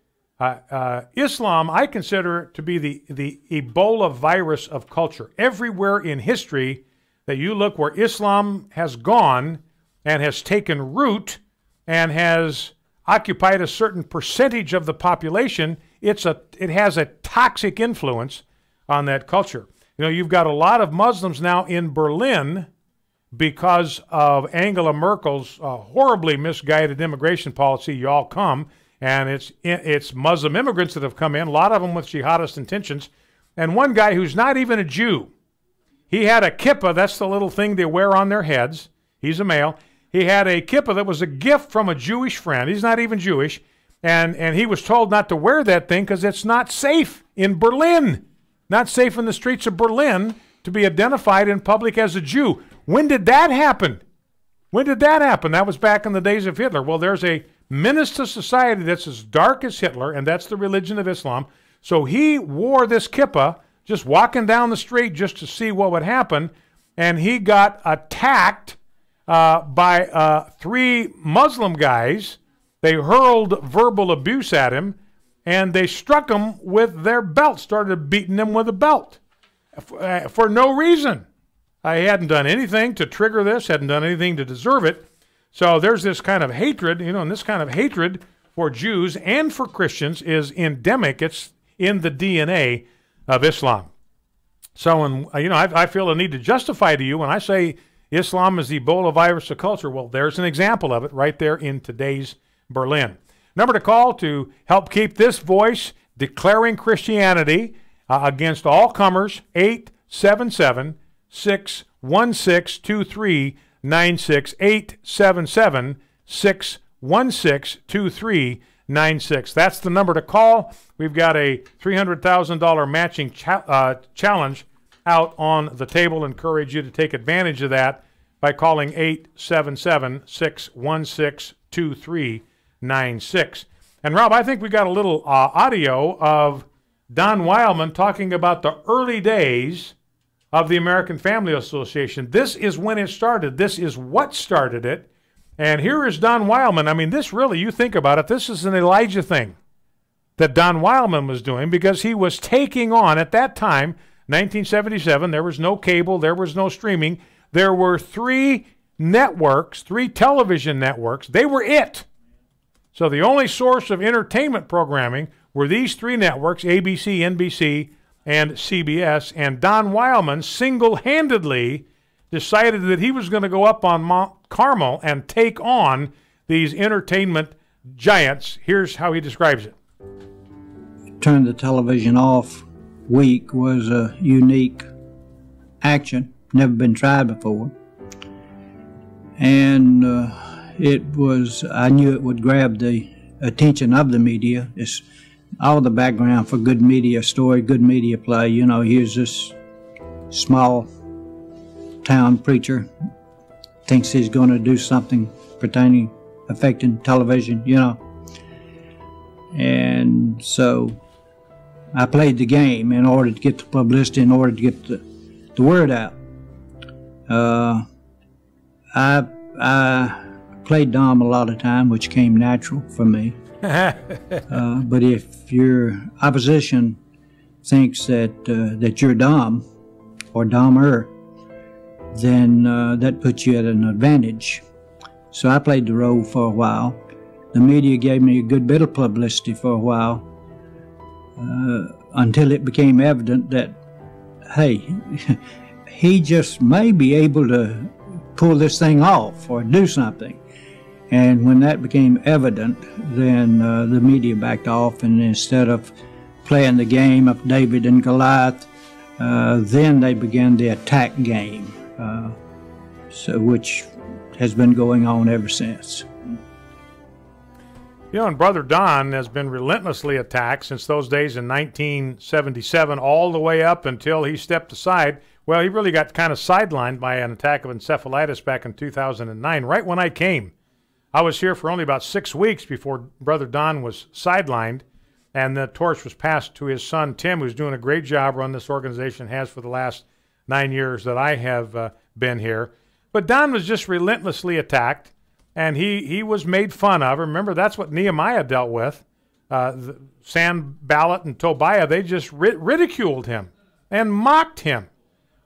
Islam, I consider to be the Ebola virus of culture. Everywhere in history that you look where Islam has gone and has taken root and has occupied a certain percentage of the population, it has a toxic influence on that culture. You know, you've got a lot of Muslims now in Berlin because of Angela Merkel's horribly misguided immigration policy. You all come, and it's Muslim immigrants that have come in, a lot of them with jihadist intentions. And one guy who's not even a Jew, he had a kippah, that's the little thing they wear on their heads. He's a male. He had a kippah that was a gift from a Jewish friend. He's not even Jewish. And he was told not to wear that thing because it's not safe in Berlin. Not safe in the streets of Berlin to be identified in public as a Jew. When did that happen? When did that happen? That was back in the days of Hitler. Well, there's a menace to society that's as dark as Hitler, and that's the religion of Islam. So he wore this kippah just walking down the street just to see what would happen, and he got attacked by 3 Muslim guys. They hurled verbal abuse at him, and they struck him with their belt, started beating him with a belt for no reason. I hadn't done anything to trigger this, hadn't done anything to deserve it. So there's this kind of hatred, and this kind of hatred for Jews and for Christians is endemic. It's in the DNA of Islam. So, I feel a need to justify to you when I say Islam is the Ebola virus of culture. Well, there's an example of it right there in today's Berlin. Number to call to help keep this voice declaring Christianity against all comers, 877-616-2396, 877-616-2396. That's the number to call. We've got a $300,000 matching challenge out on the table. Encourage you to take advantage of that by calling 877-616-2396. And Rob, I think we got a little audio of Don Wildman talking about the early days of the American Family Association. This is when it started. This is what started it. And here is Don Wildman. I mean, this really, you think about it, this is an Elijah thing that Don Wildman was doing, because he was taking on, at that time, 1977, there was no cable, there was no streaming. There were 3 networks, 3 television networks. They were it. So the only source of entertainment programming were these 3 networks, ABC, NBC, and CBS. And Don Wildman single-handedly decided that he was going to go up on Mount Carmel and take on these entertainment giants. Here's how he describes it. Turn the television off week was a unique action, never been tried before. And I knew it would grab the attention of the media. It's all the background for good media story, good media play. You know, here's this small town preacher, thinks he's going to do something affecting television, you know. And so I played the game in order to get the publicity, in order to get the word out. I played Dom a lot of time, which came natural for me. But if your opposition thinks that you're Dom or Domer, then that puts you at an advantage. So I played the role for a while. The media gave me a good bit of publicity for a while, until it became evident that, hey, he just may be able to pull this thing off or do something. And when that became evident, then the media backed off, and instead of playing the game of David and Goliath, then they began the attack game, which has been going on ever since. You know, and Brother Don has been relentlessly attacked since those days in 1977, all the way up until he stepped aside. Well, he really got kind of sidelined by an attack of encephalitis back in 2009, right when I came. I was here for only about 6 weeks before Brother Don was sidelined, and the torch was passed to his son, Tim, who's doing a great job running this organization, has for the last 9 years that I have been here. But Don was just relentlessly attacked, and he was made fun of. Remember, that's what Nehemiah dealt with. Sanballat and Tobiah, they just ridiculed him and mocked him.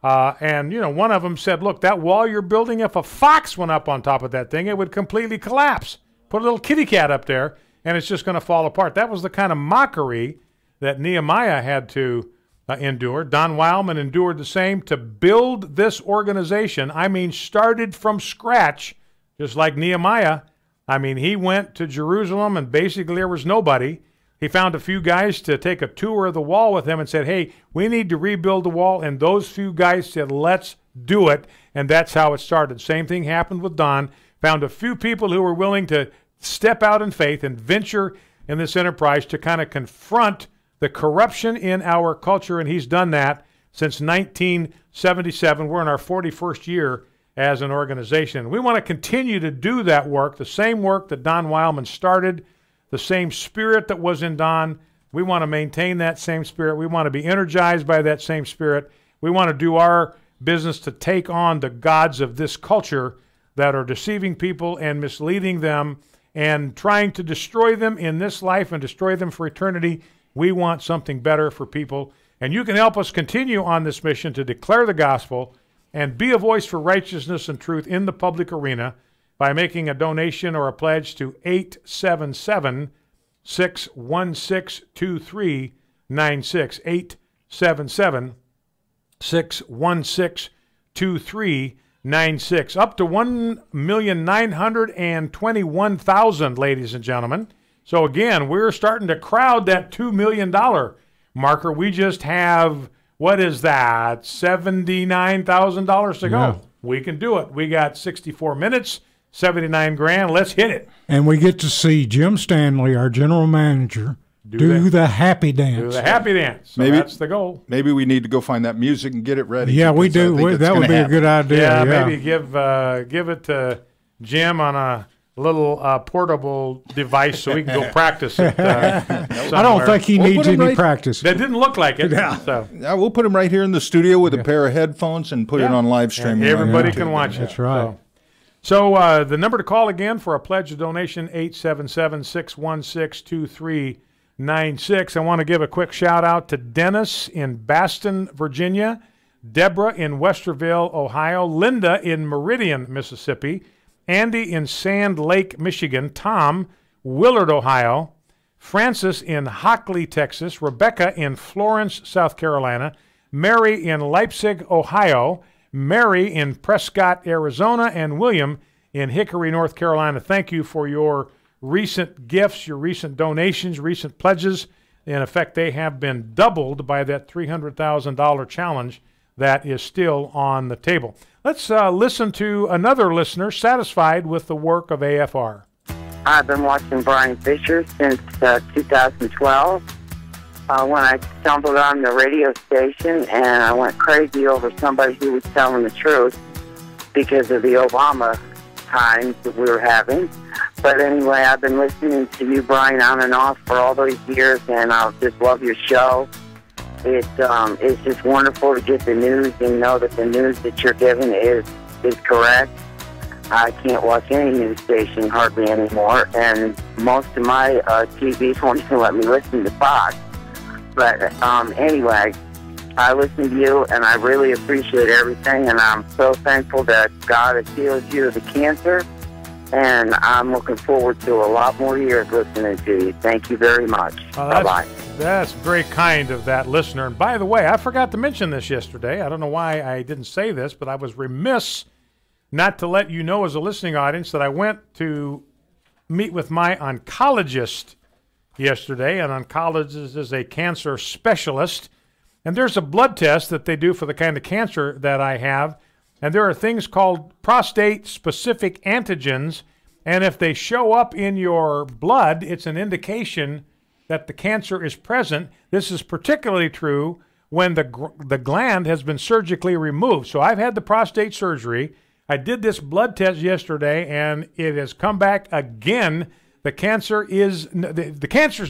And, you know, one of them said, look, that wall you're building, if a fox went up on top of that thing, it would completely collapse. Put a little kitty cat up there, and it's just going to fall apart. That was the kind of mockery that Nehemiah had to endure. Don Wildman endured the same to build this organization. I mean, started from scratch, just like Nehemiah. I mean, he went to Jerusalem, and basically there was nobody. He found a few guys to take a tour of the wall with him and said, hey, we need to rebuild the wall. And those few guys said, let's do it. And that's how it started. Same thing happened with Don. Found a few people who were willing to step out in faith and venture in this enterprise to kind of confront the corruption in our culture. And he's done that since 1977. We're in our 41st year as an organization. We want to continue to do that work, the same work that Don Wildman started, the same spirit that was in Don. We want to maintain that same spirit. We want to be energized by that same spirit. We want to do our business to take on the gods of this culture that are deceiving people and misleading them and trying to destroy them in this life and destroy them for eternity. We want something better for people. And you can help us continue on this mission to declare the gospel and be a voice for righteousness and truth in the public arena by making a donation or a pledge to 877-616-2396, 877-616-2396. 2396. Up to 1,921,000, ladies and gentlemen. So again, we're starting to crowd that $2 million marker. We just have, what is that, $79,000 to go. We can do it. We got 64 minutes, 79 grand. Let's hit it. And we get to see Jim Stanley, our general manager, do the happy dance. Do the happy dance. So that's the goal. Maybe we need to go find that music and get it ready. Yeah, we do. That would be a good idea. Yeah, maybe give it to Jim on a little portable device so we can go practice it. I don't think he needs any practice. That didn't look like it. Yeah. So. We'll put him right here in the studio with a pair of headphones and put it on live stream. Everybody can watch it. That's right. So the number to call again for a pledge of donation, 877-616-2396. I want to give a quick shout out to Dennis in Baston, Virginia, Deborah in Westerville, Ohio, Linda in Meridian, Mississippi, Andy in Sand Lake, Michigan, Tom, Willard, Ohio, Francis in Hockley, Texas, Rebecca in Florence, South Carolina, Mary in Leipzig, Ohio, Mary in Prescott, Arizona, and William in Hickory, North Carolina. Thank you for your recent gifts, your recent donations, recent pledges. In effect, they have been doubled by that $300,000 challenge that is still on the table. Let's listen to another listener satisfied with the work of AFR. I've been watching Bryan Ficher since 2012 when I stumbled on the radio station, and I went crazy over somebody who was telling the truth because of the Obama times that we were having. But anyway, I've been listening to you, Bryan, on and off for all those years, and I just love your show. It's just wonderful to get the news and know that the news that you're giving is correct. I can't watch any news station hardly anymore, and most of my TVs won't even let me listen to Fox. But anyway, I listen to you, and I really appreciate everything, and I'm so thankful that God has healed you of the cancer, and I'm looking forward to a lot more years listening to you. Thank you very much. Bye-bye. That's very kind of that listener. And by the way, I forgot to mention this yesterday. I don't know why I didn't say this, but I was remiss not to let you know as a listening audience that I went to meet with my oncologist yesterday. An oncologist is a cancer specialist. And there's a blood test that they do for the kind of cancer that I have. And there are things called prostate-specific antigens. And if they show up in your blood, it's an indication that the cancer is present. This is particularly true when the gland has been surgically removed. So I've had the prostate surgery. I did this blood test yesterday, and it has come back again. The cancer's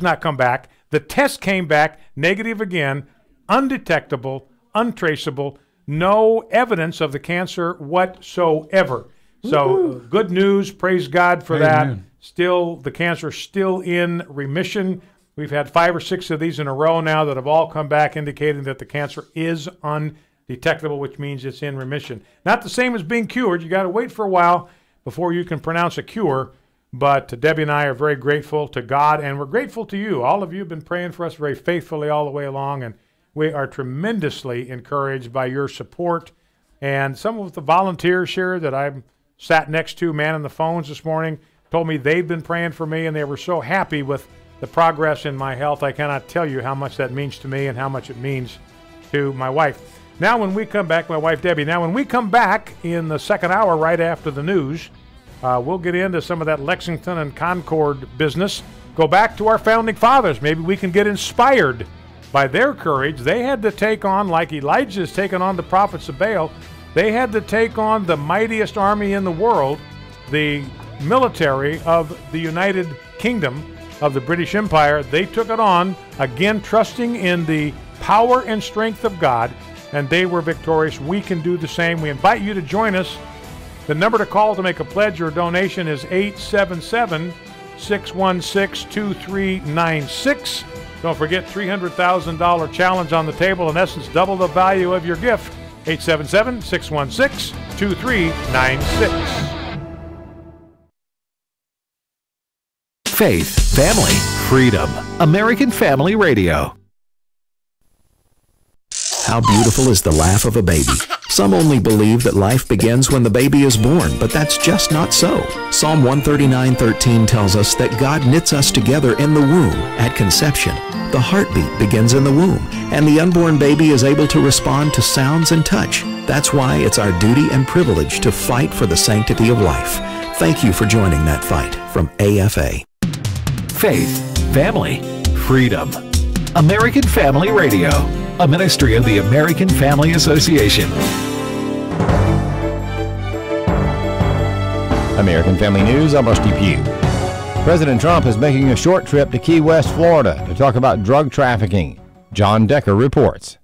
not come back. The test came back negative again, undetectable, untraceable, no evidence of the cancer whatsoever. So good news, praise God for that. Still, the cancer still in remission. We've had 5 or 6 of these in a row now that have all come back indicating that the cancer is undetectable, which means it's in remission. Not the same as being cured. You got to wait for a while before you can pronounce a cure. But Debbie and I are very grateful to God, and we're grateful to you. All of you have been praying for us very faithfully all the way along, and we are tremendously encouraged by your support. And some of the volunteers here that I've sat next to, manning the phones this morning, told me they've been praying for me, and they were so happy with the progress in my health. I cannot tell you how much that means to me and how much it means to my wife. Now when we come back, my wife Debbie, when we come back in the second hour right after the news, we'll get into some of that Lexington and Concord business. Go back to our founding fathers. Maybe we can get inspired by their courage. They had to take on, like Elijah's taken on the prophets of Baal, they had to take on the mightiest army in the world, the military of the United Kingdom of the British Empire. They took it on, again trusting in the power and strength of God, and they were victorious. We can do the same. We invite you to join us. The number to call to make a pledge or a donation is 877-616-2396. Don't forget, $300,000 challenge on the table. In essence, double the value of your gift. 877-616-2396. Faith, family, freedom. American Family Radio. How beautiful is the laugh of a baby. Some only believe that life begins when the baby is born, but that's just not so. Psalm 139:13 tells us that God knits us together in the womb at conception. The heartbeat begins in the womb, and the unborn baby is able to respond to sounds and touch. That's why it's our duty and privilege to fight for the sanctity of life. Thank you for joining that fight from AFA. Faith, family, freedom. American Family Radio, a ministry of the American Family Association. American Family News, I'm Rusty Pugh. President Trump is making a short trip to Key West, Florida to talk about drug trafficking. John Decker reports.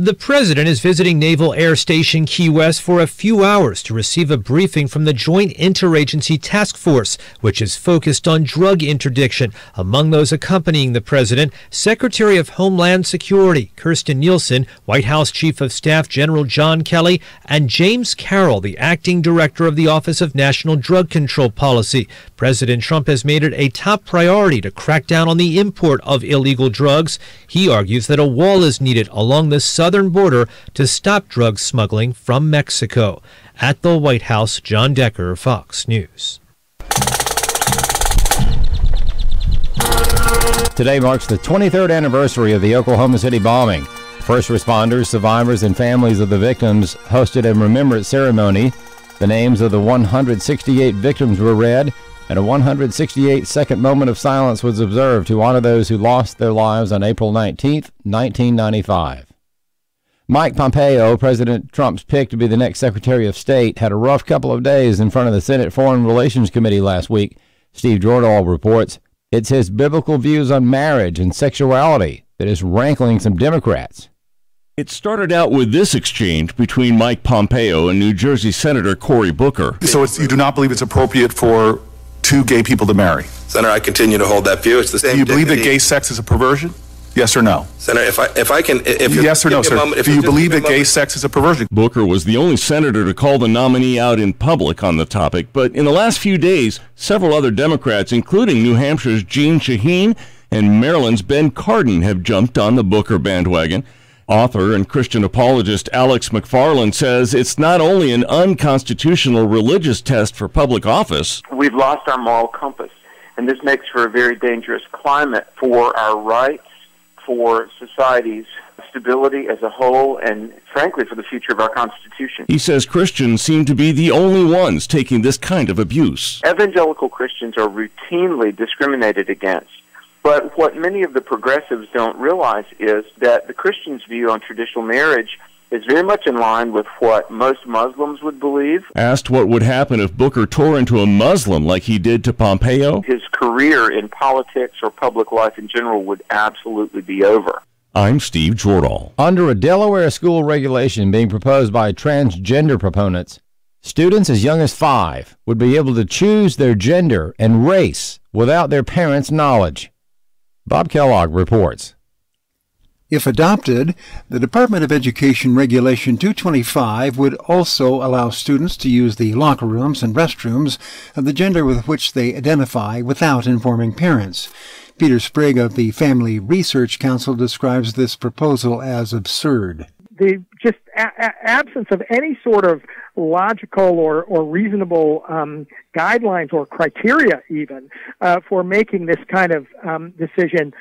The president is visiting Naval Air Station Key West for a few hours to receive a briefing from the Joint Interagency Task Force, which is focused on drug interdiction. Among those accompanying the president, Secretary of Homeland Security Kirstjen Nielsen, White House Chief of Staff General John Kelly, and James Carroll, the acting director of the Office of National Drug Control Policy. President Trump has made it a top priority to crack down on the import of illegal drugs. He argues that a wall is needed along the southern border to stop drug smuggling from Mexico. At the White House, John Decker, Fox News. Today marks the 23rd anniversary of the Oklahoma City bombing. First responders, survivors, and families of the victims hosted a remembrance ceremony. The names of the 168 victims were read, and a 168-second moment of silence was observed to honor those who lost their lives on April 19, 1995. Mike Pompeo, President Trump's pick to be the next Secretary of State, had a rough couple of days in front of the Senate Foreign Relations Committee last week. Steve Jordahl reports it's his biblical views on marriage and sexuality that is rankling some Democrats. It started out with this exchange between Mike Pompeo and New Jersey Senator Cory Booker. So you do not believe it's appropriate for two gay people to marry? Senator, I continue to hold that view. It's the same. Do you believe that gay sex is a perversion? Yes or no? Senator, if I can, yes or no, sir? Do you believe that gay sex is a perversion? Booker was the only senator to call the nominee out in public on the topic, but in the last few days, several other Democrats, including New Hampshire's Jeanne Shaheen and Maryland's Ben Cardin, have jumped on the Booker bandwagon. Author and Christian apologist Alex McFarland says it's not only an unconstitutional religious test for public office. We've lost our moral compass, and this makes for a very dangerous climate for our rights, for society's stability as a whole, and frankly for the future of our Constitution. He says Christians seem to be the only ones taking this kind of abuse. Evangelical Christians are routinely discriminated against. But what many of the progressives don't realize is that the Christians' view on traditional marriage is very much in line with what most Muslims would believe. Asked what would happen if Booker tore into a Muslim like he did to Pompeo, his career in politics or public life in general would absolutely be over. I'm Steve Jordahl. Under a Delaware school regulation being proposed by transgender proponents, students as young as 5 would be able to choose their gender and race without their parents' knowledge. Bob Kellogg reports. If adopted, the Department of Education Regulation 225 would also allow students to use the locker rooms and restrooms of the gender with which they identify without informing parents. Peter Sprigg of the Family Research Council describes this proposal as absurd. The just absence of any sort of logical or reasonable guidelines or criteria even for making this kind of decision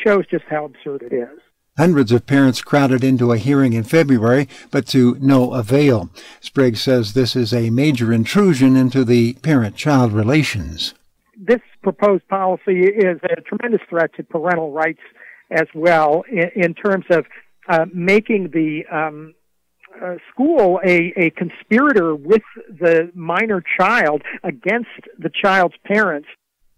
shows just how absurd it is. Hundreds of parents crowded into a hearing in February, but to no avail. Sprague says this is a major intrusion into the parent-child relations. This proposed policy is a tremendous threat to parental rights as well in terms of making the school a conspirator with the minor child against the child's parents.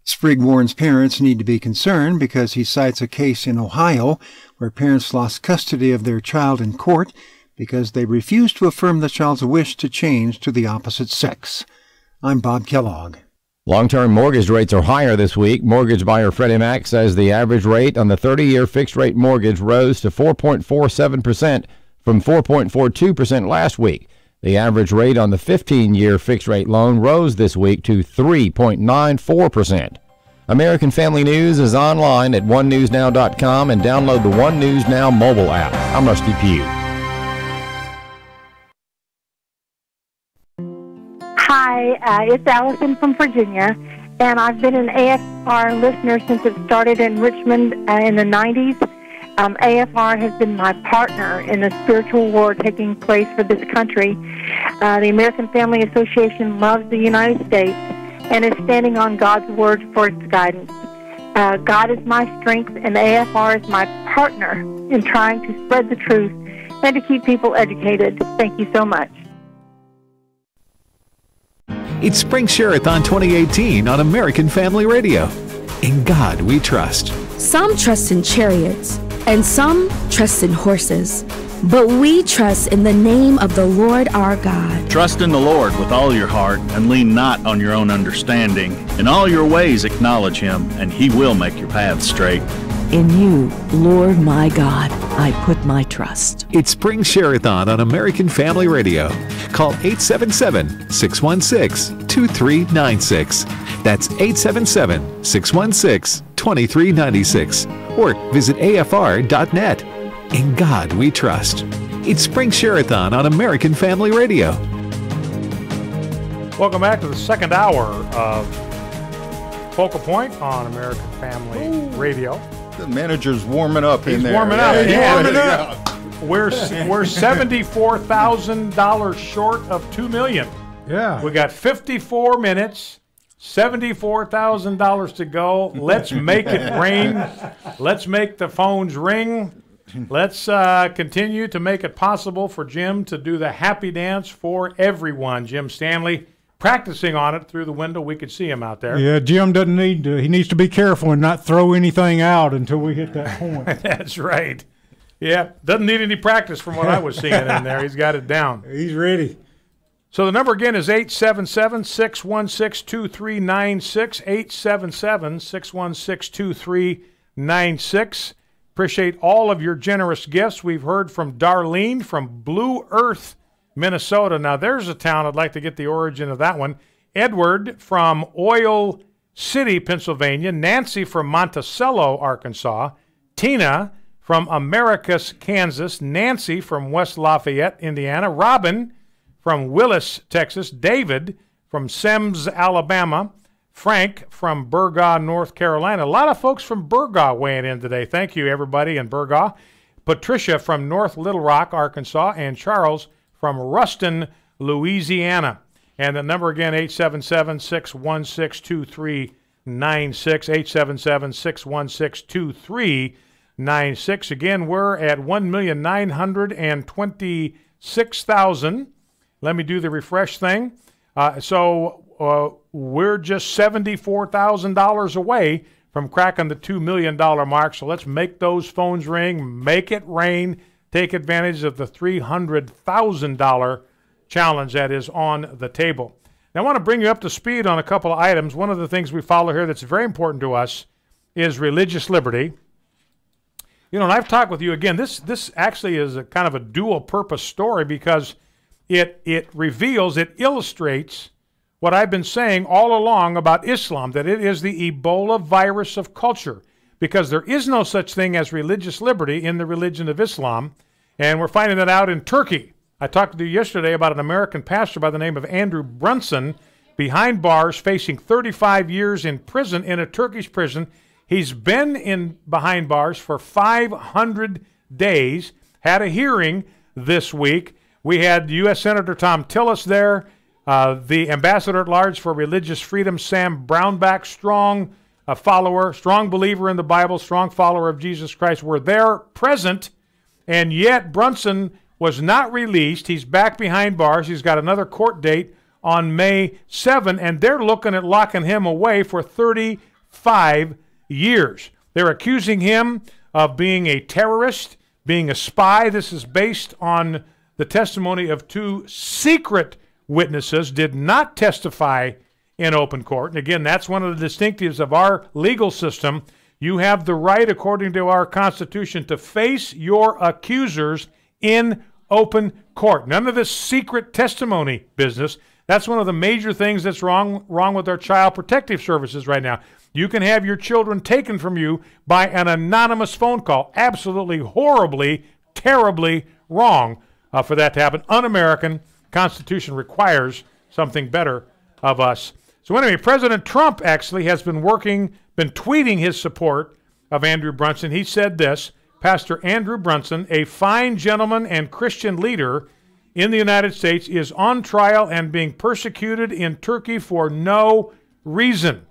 Sprigg warns parents need to be concerned because he cites a case in Ohio where parents lost custody of their child in court because they refused to affirm the child's wish to change to the opposite sex. I'm Bob Kellogg. Long-term mortgage rates are higher this week. Mortgage buyer Freddie Mac says the average rate on the 30-year fixed-rate mortgage rose to 4.47% from 4.42% last week. The average rate on the 15-year fixed-rate loan rose this week to 3.94%. American Family News is online at onenewsnow.com and download the One News Now mobile app. I'm Rusty Pugh. Hi, it's Allison from Virginia, and I've been an AFR listener since it started in Richmond in the 90s. AFR has been my partner in the spiritual war taking place for this country. The American Family Association loves the United States and is standing on God's word for its guidance. God is my strength, and the AFR is my partner in trying to spread the truth and to keep people educated. Thank you so much. It's Spring Share-a-thon 2018 on American Family Radio. In God we trust. Some trust in chariots, and some trust in horses. But we trust in the name of the Lord our God. Trust in the Lord with all your heart, and lean not on your own understanding. In all your ways acknowledge Him, and He will make your paths straight. In you, Lord my God, I put my trust. It's Spring Share-a-thon on American Family Radio. Call 877-616-2396. That's 877-616-2396. Or visit AFR.net. In God we trust. It's Spring Share-a-thon on American Family Radio. Welcome back to the second hour of Focal Point on American Family Radio. The manager's warming up in there. He's warming up. Yeah, Warming up. We're $74,000 short of $2 million. Yeah. We got 54 minutes, $74,000 to go. Let's make it rain. Let's make the phones ring. Let's continue to make it possible for Jim to do the happy dance for everyone. Jim Stanley practicing on it through the window. We could see him out there. Yeah, Jim doesn't need to. He needs to be careful and not throw anything out until we hit that point. That's right. Yeah, doesn't need any practice from what I was seeing in there. He's got it down. He's ready. So the number again is 877-616-2396, 877-616-2396. Appreciate all of your generous gifts. We've heard from Darlene from Blue Earth, Minnesota. Now, there's a town I'd like to get the origin of that one. Edward from Oil City, Pennsylvania. Nancy from Monticello, Arkansas. Tina from Americus, Kansas. Nancy from West Lafayette, Indiana. Robin from Willis, Texas. David from Semmes, Alabama. Frank from Burgaw, North Carolina. A lot of folks from Burgaw weighing in today. Thank you, everybody in Burgaw. Patricia from North Little Rock, Arkansas. And Charles from Ruston, Louisiana. And the number again, 877-616-2396, 877-616-2396. Again, we're at 1,926,000. Let me do the refresh thing. We're just $74,000 away from cracking the $2 million mark. So let's make those phones ring, make it rain, take advantage of the $300,000 challenge that is on the table. Now, I want to bring you up to speed on a couple of items. One of the things we follow here that's very important to us is religious liberty. You know, and I've talked with you again. This actually is a kind of a dual-purpose story because it reveals, it illustrates what I've been saying all along about Islam, that it is the Ebola virus of culture, because there is no such thing as religious liberty in the religion of Islam, and we're finding that out in Turkey. I talked to you yesterday about an American pastor by the name of Andrew Brunson, behind bars, facing 35 years in prison in a Turkish prison. He's been behind bars for 500 days, had a hearing this week. We had U.S. Senator Tom Tillis there, the Ambassador at Large for Religious Freedom, Sam Brownback, strong follower, strong believer in the Bible, strong follower of Jesus Christ, were there present, and yet Brunson was not released. He's back behind bars. He's got another court date on May 7, and they're looking at locking him away for 35 years. They're accusing him of being a terrorist, being a spy. This is based on the testimony of two secret witnesses, did not testify in open court. And again, that's one of the distinctives of our legal system. You have the right, according to our Constitution, to face your accusers in open court. None of this secret testimony business. That's one of the major things that's wrong with our child protective services right now. You can have your children taken from you by an anonymous phone call. Absolutely, horribly, terribly wrong for that to happen. Un-American. Constitution requires something better of us. So anyway, President Trump actually has been tweeting his support of Andrew Brunson. He said this, Pastor Andrew Brunson, a fine gentleman and Christian leader in the United States, is on trial and being persecuted in Turkey for no reason.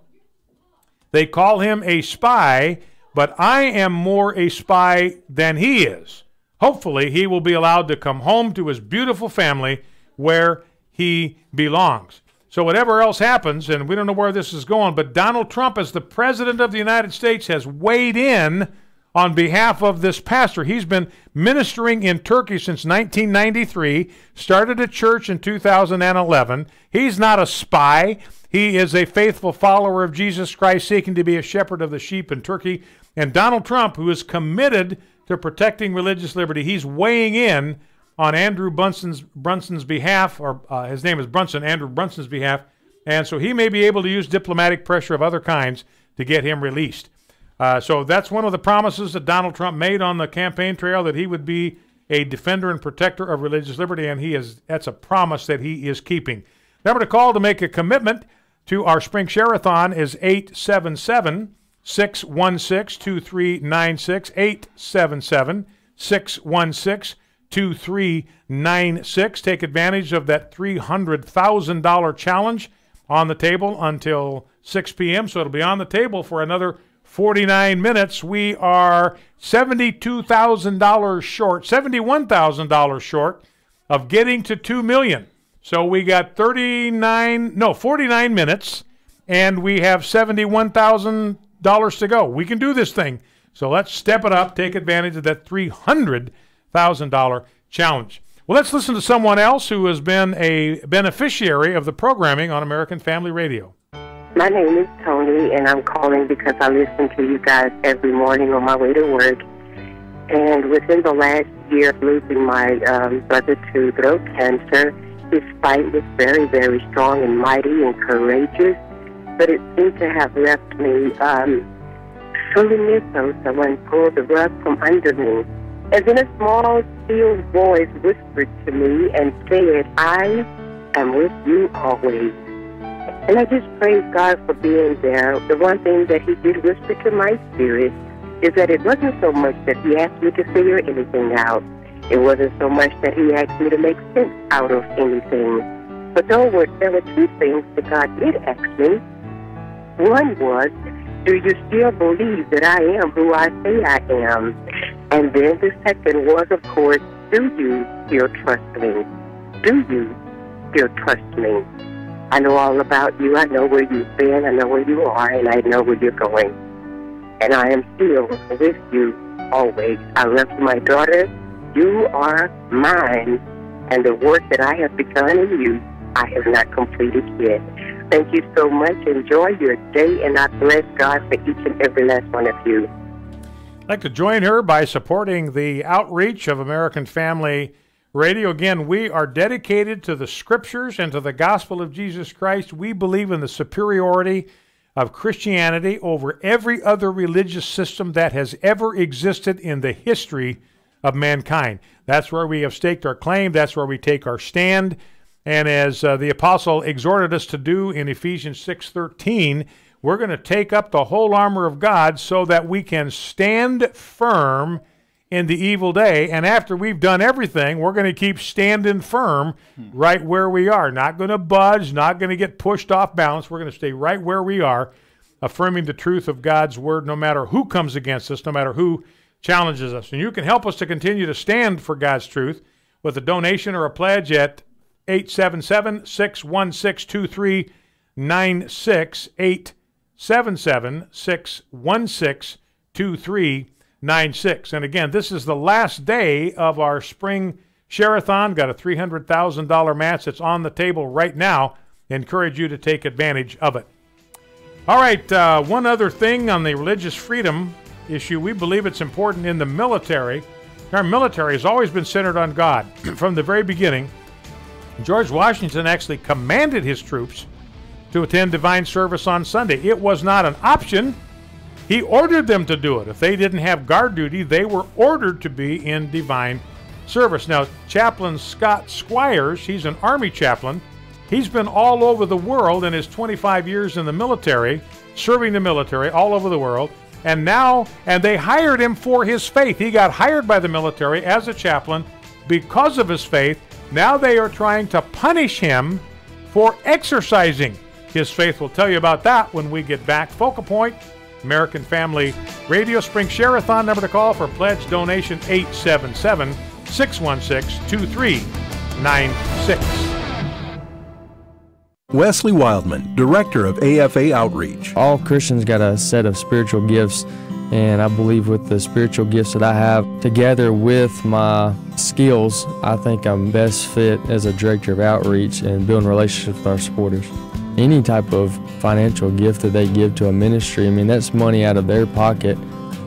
They call him a spy, but I am more a spy than he is. Hopefully, he will be allowed to come home to his beautiful family where he belongs. So whatever else happens, and we don't know where this is going, but Donald Trump, as the President of the United States, has weighed in on behalf of this pastor. He's been ministering in Turkey since 1993, started a church in 2011. He's not a spy. He is a faithful follower of Jesus Christ, seeking to be a shepherd of the sheep in Turkey. And Donald Trump, who is committed to protecting religious liberty, he's weighing in on Andrew Brunson's behalf, or his name is Brunson, Andrew Brunson's behalf, and so he may be able to use diplomatic pressure of other kinds to get him released. So that's one of the promises that Donald Trump made on the campaign trail, that he would be a defender and protector of religious liberty, and that's a promise that he is keeping. Number to call to make a commitment to our Spring Share-a-thon is 877-616-2396, 877-616-2396. Take advantage of that $300,000 challenge on the table until 6 p.m. So it'll be on the table for another 49 minutes. We are $72,000 short, $71,000 short of getting to $2 million. So we got 49 minutes, and we have $71,000 to go. We can do this thing. So let's step it up, take advantage of that $300,000 challenge. Well, let's listen to someone else who has been a beneficiary of the programming on American Family Radio. My name is Tony, and I'm calling because I listen to you guys every morning on my way to work. And within the last year, losing my brother to throat cancer, his fight was very, very strong and mighty and courageous, but it seemed to have left me feeling as though someone pulled the rug from under me. As in a small, still voice whispered to me and said, I am with you always. And I just praise God for being there. The one thing that he did whisper to my spirit is that it wasn't so much that he asked me to figure anything out. It wasn't so much that he asked me to make sense out of anything. But there were two things that God did ask me. One was, do you still believe that I am who I say I am? And then the second was, of course, do you still trust me? Do you still trust me? I know all about you. I know where you've been. I know where you are, and I know where you're going. And I am still with you always. I love you, my daughter. You are mine, and the work that I have begun in you, I have not completed yet. Thank you so much. Enjoy your day, and I bless God for each and every last one of you. I'd like to join her by supporting the outreach of American Family Radio. Again, we are dedicated to the Scriptures and to the gospel of Jesus Christ. We believe in the superiority of Christianity over every other religious system that has ever existed in the history of mankind. That's where we have staked our claim. That's where we take our stand. And as the apostle exhorted us to do in Ephesians 6:13, we're going to take up the whole armor of God so that we can stand firm in the evil day. And after we've done everything, we're going to keep standing firm right where we are. Not going to budge, not going to get pushed off balance. We're going to stay right where we are, affirming the truth of God's word, no matter who comes against us, no matter who challenges us. And you can help us to continue to stand for God's truth with a donation or a pledge at 877-616-2396, 877-616-2396. And again, this is the last day of our spring share-a-thon. Got a $300,000 match that's on the table right now. Encourage you to take advantage of it. All right, one other thing on the religious freedom issue. We believe it's important in the military. Our military has always been centered on God from the very beginning. George Washington actually commanded his troops to attend divine service on Sunday. It was not an option. He ordered them to do it. If they didn't have guard duty, they were ordered to be in divine service. Now, Chaplain Scott Squires, he's an Army chaplain. He's been all over the world in his 25 years in the military, serving the military all over the world. And they hired him for his faith. He got hired by the military as a chaplain because of his faith. Now they are trying to punish him for exercising his faith. We'll tell you about that when we get back. Focal Point, American Family Radio, Spring Share-a-thon. Number to call for pledge donation, 877-616-2396. Wesley Wildman, Director of AFA Outreach. All Christians got a set of spiritual gifts, and I believe with the spiritual gifts that I have, together with my skills, I think I'm best fit as a Director of Outreach and building relationships with our supporters. Any type of financial gift that they give to a ministry, I mean, that's money out of their pocket.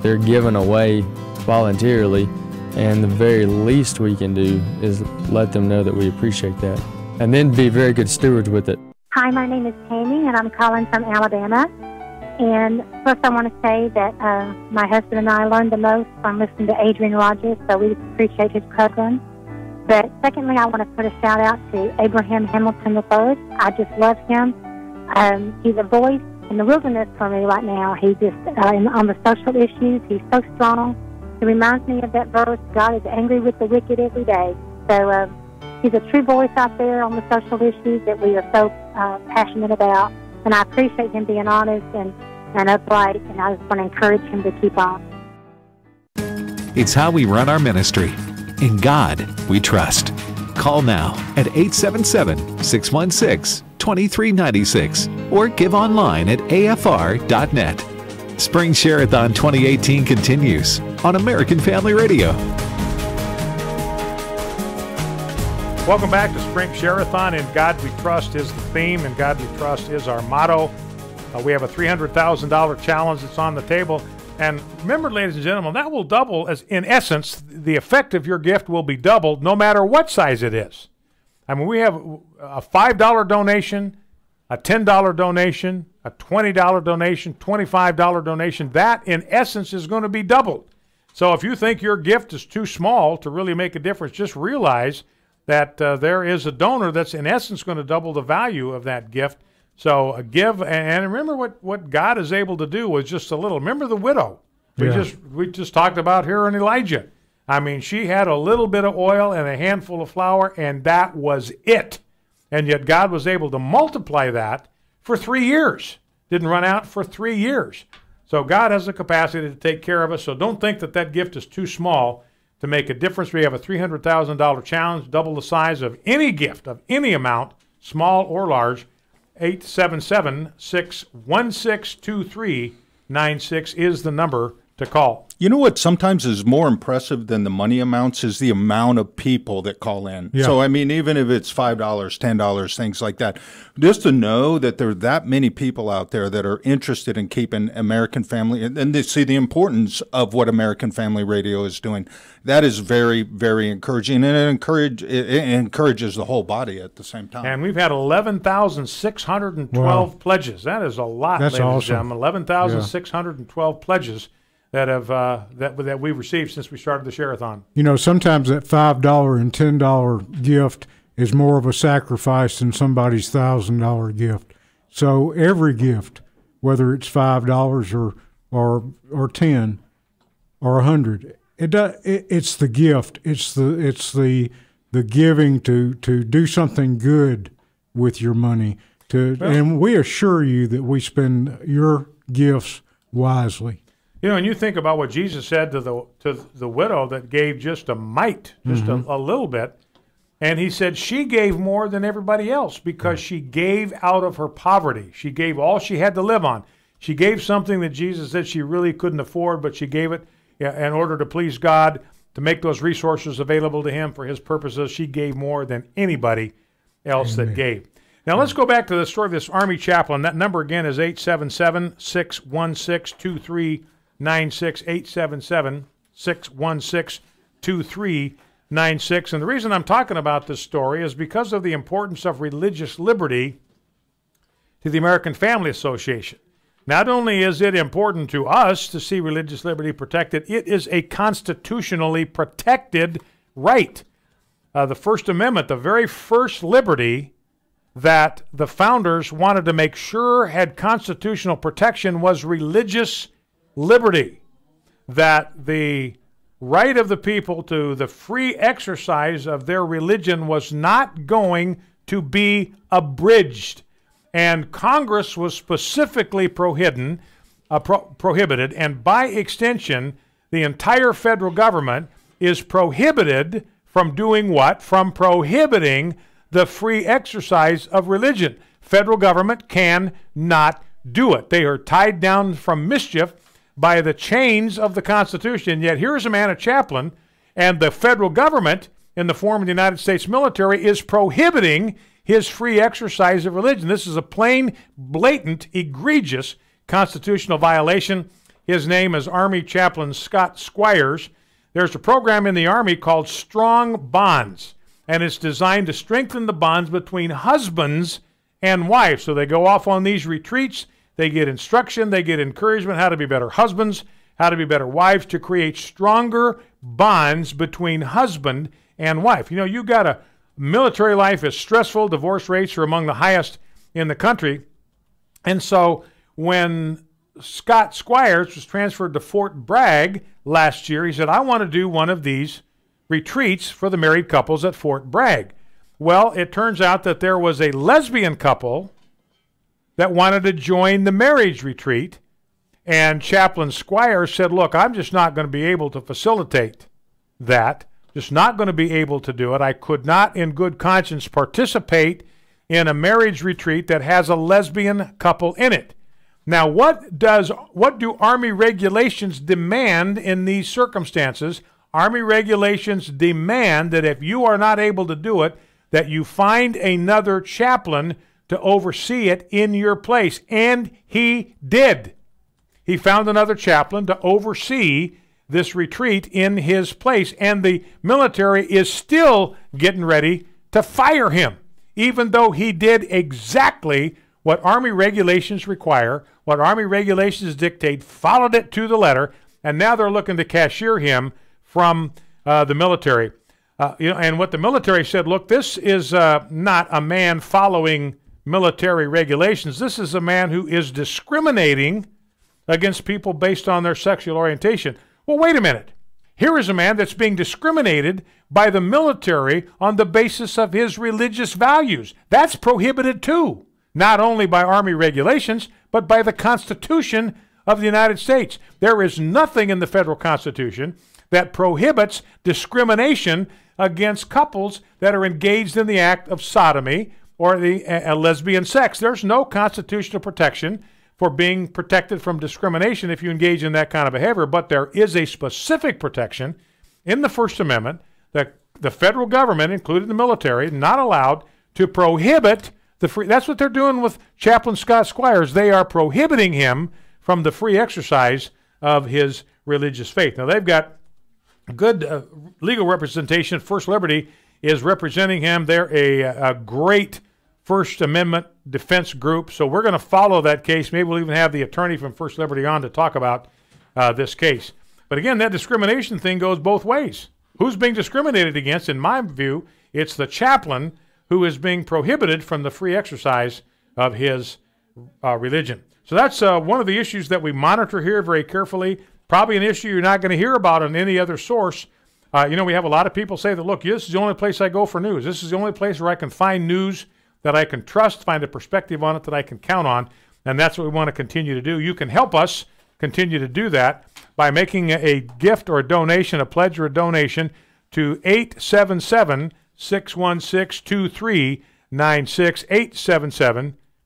They're giving away voluntarily, and the very least we can do is let them know that we appreciate that, and then be very good stewards with it. Hi, my name is Tammy, and I'm calling from Alabama. And first I want to say that my husband and I learned the most from listening to Adrian Rogers, so we appreciate his program. But secondly, I want to put a shout-out to Abraham Hamilton III. I just love him. He's a voice in the wilderness for me right now. He just, on the social issues, he's so strong. He reminds me of that verse, God is angry with the wicked every day. So he's a true voice out there on the social issues that we are so passionate about. And I appreciate him being honest and upright, and I just want to encourage him to keep on. It's how we run our ministry. In God we trust. Call now at 877-616-2396 or give online at afr.net. Spring Share-a-thon 2018 continues on American Family Radio. Welcome back to Spring Share-a-thon. In God We Trust is the theme, and God We Trust is our motto. We have a $300,000 challenge that's on the table. And remember, ladies and gentlemen, that will double, as in essence, the effect of your gift will be doubled no matter what size it is. I mean, we have a $5 donation, a $10 donation, a $20 donation, $25 donation. That, in essence, is going to be doubled. So if you think your gift is too small to really make a difference, just realize that there is a donor that's, in essence, going to double the value of that gift. So give, and remember what God is able to do was just a little. Remember the widow we just talked about here in Elijah. I mean, she had a little bit of oil and a handful of flour, and that was it. And yet God was able to multiply that for 3 years. Didn't run out for 3 years. So God has the capacity to take care of us. So don't think that that gift is too small to make a difference. We have a $300,000 challenge, double the size of any gift of any amount, small or large. 877-616-2396 is the number to call. You know what sometimes is more impressive than the money amounts is the amount of people that call in. Yeah. So, I mean, even if it's $5, $10, things like that, just to know that there are that many people out there that are interested in keeping American Family, and they see the importance of what American Family Radio is doing, that is very, very encouraging, and it encourages the whole body at the same time. And we've had 11,612 pledges. That is a lot, That's ladies and awesome. gentlemen. 11,612 pledges that have that we've received since we started the Share-a-thon. You know, sometimes that $5 and $10 gift is more of a sacrifice than somebody's $1,000 gift. So every gift, whether it's $5 or 10 or 100, it's the gift. It's the giving to do something good with your money. And we assure you that we spend your gifts wisely. You know, and you think about what Jesus said to the widow that gave just a mite, just a little bit, and he said she gave more than everybody else because she gave out of her poverty. She gave all she had to live on. She gave something that Jesus said she really couldn't afford, but she gave it in order to please God, to make those resources available to him for his purposes. She gave more than anybody else that gave. Now, let's go back to the story of this Army chaplain. That number again is 877-616-2396, 877-616-2396. And the reason I'm talking about this story is because of the importance of religious liberty to the American Family Association. Not only is it important to us to see religious liberty protected, it is a constitutionally protected right. The First Amendment, the very first liberty that the founders wanted to make sure had constitutional protection was religious liberty, that the right of the people to the free exercise of their religion was not going to be abridged. And Congress was specifically prohibited, and by extension, the entire federal government is prohibited from doing what? From prohibiting the free exercise of religion. Federal government can not do it. They are tied down from mischief by the chains of the Constitution. Yet here's a man, a chaplain, and the federal government, in the form of the United States military, is prohibiting his free exercise of religion. This is a plain, blatant, egregious constitutional violation. His name is Army Chaplain Scott Squires. There's a program in the Army called Strong Bonds, and it's designed to strengthen the bonds between husbands and wives. So they go off on these retreats. They get instruction, they get encouragement, how to be better husbands, how to be better wives, to create stronger bonds between husband and wife. You know, you got a military life is stressful. Divorce rates are among the highest in the country. And so when Scott Squires was transferred to Fort Bragg last year, he said, I want to do one of these retreats for the married couples at Fort Bragg. Well, it turns out that there was a lesbian couple that wanted to join the marriage retreat, and Chaplain Squires said, look, I'm just not going to be able to facilitate that, just not going to be able to do it. I could not in good conscience participate in a marriage retreat that has a lesbian couple in it. Now, what do Army regulations demand in these circumstances? Army regulations demand that if you are not able to do it, that you find another chaplain to oversee it in your place. And he did. He found another chaplain to oversee this retreat in his place. And the military is still getting ready to fire him, even though he did exactly what Army regulations require, what Army regulations dictate, followed it to the letter, and now they're looking to cashier him from the military. And what the military said, look, this is not a man following military regulations. This is a man who is discriminating against people based on their sexual orientation. Well, wait a minute. Here is a man that's being discriminated by the military on the basis of his religious values. That's prohibited too, not only by Army regulations, but by the Constitution of the United States. There is nothing in the federal Constitution that prohibits discrimination against couples that are engaged in the act of sodomy or the lesbian sex. There's no constitutional protection for being protected from discrimination if you engage in that kind of behavior, but there is a specific protection in the First Amendment that the federal government, including the military, not allowed to prohibit the free. That's what they're doing with Chaplain Scott Squires. They are prohibiting him from the free exercise of his religious faith. Now, they've got good legal representation. First Liberty is representing him. They're a great First Amendment defense group, so we're going to follow that case. Maybe we'll even have the attorney from First Liberty on to talk about this case. But again, that discrimination thing goes both ways. Who's being discriminated against? In my view, it's the chaplain who is being prohibited from the free exercise of his religion. So that's one of the issues that we monitor here very carefully. Probably an issue you're not going to hear about on any other source. We have a lot of people say that, look, this is the only place I go for news. This is the only place where I can find news that I can trust, find a perspective on it that I can count on, and that's what we want to continue to do. You can help us continue to do that by making a gift or a donation, a pledge or a donation to 877-616-2396,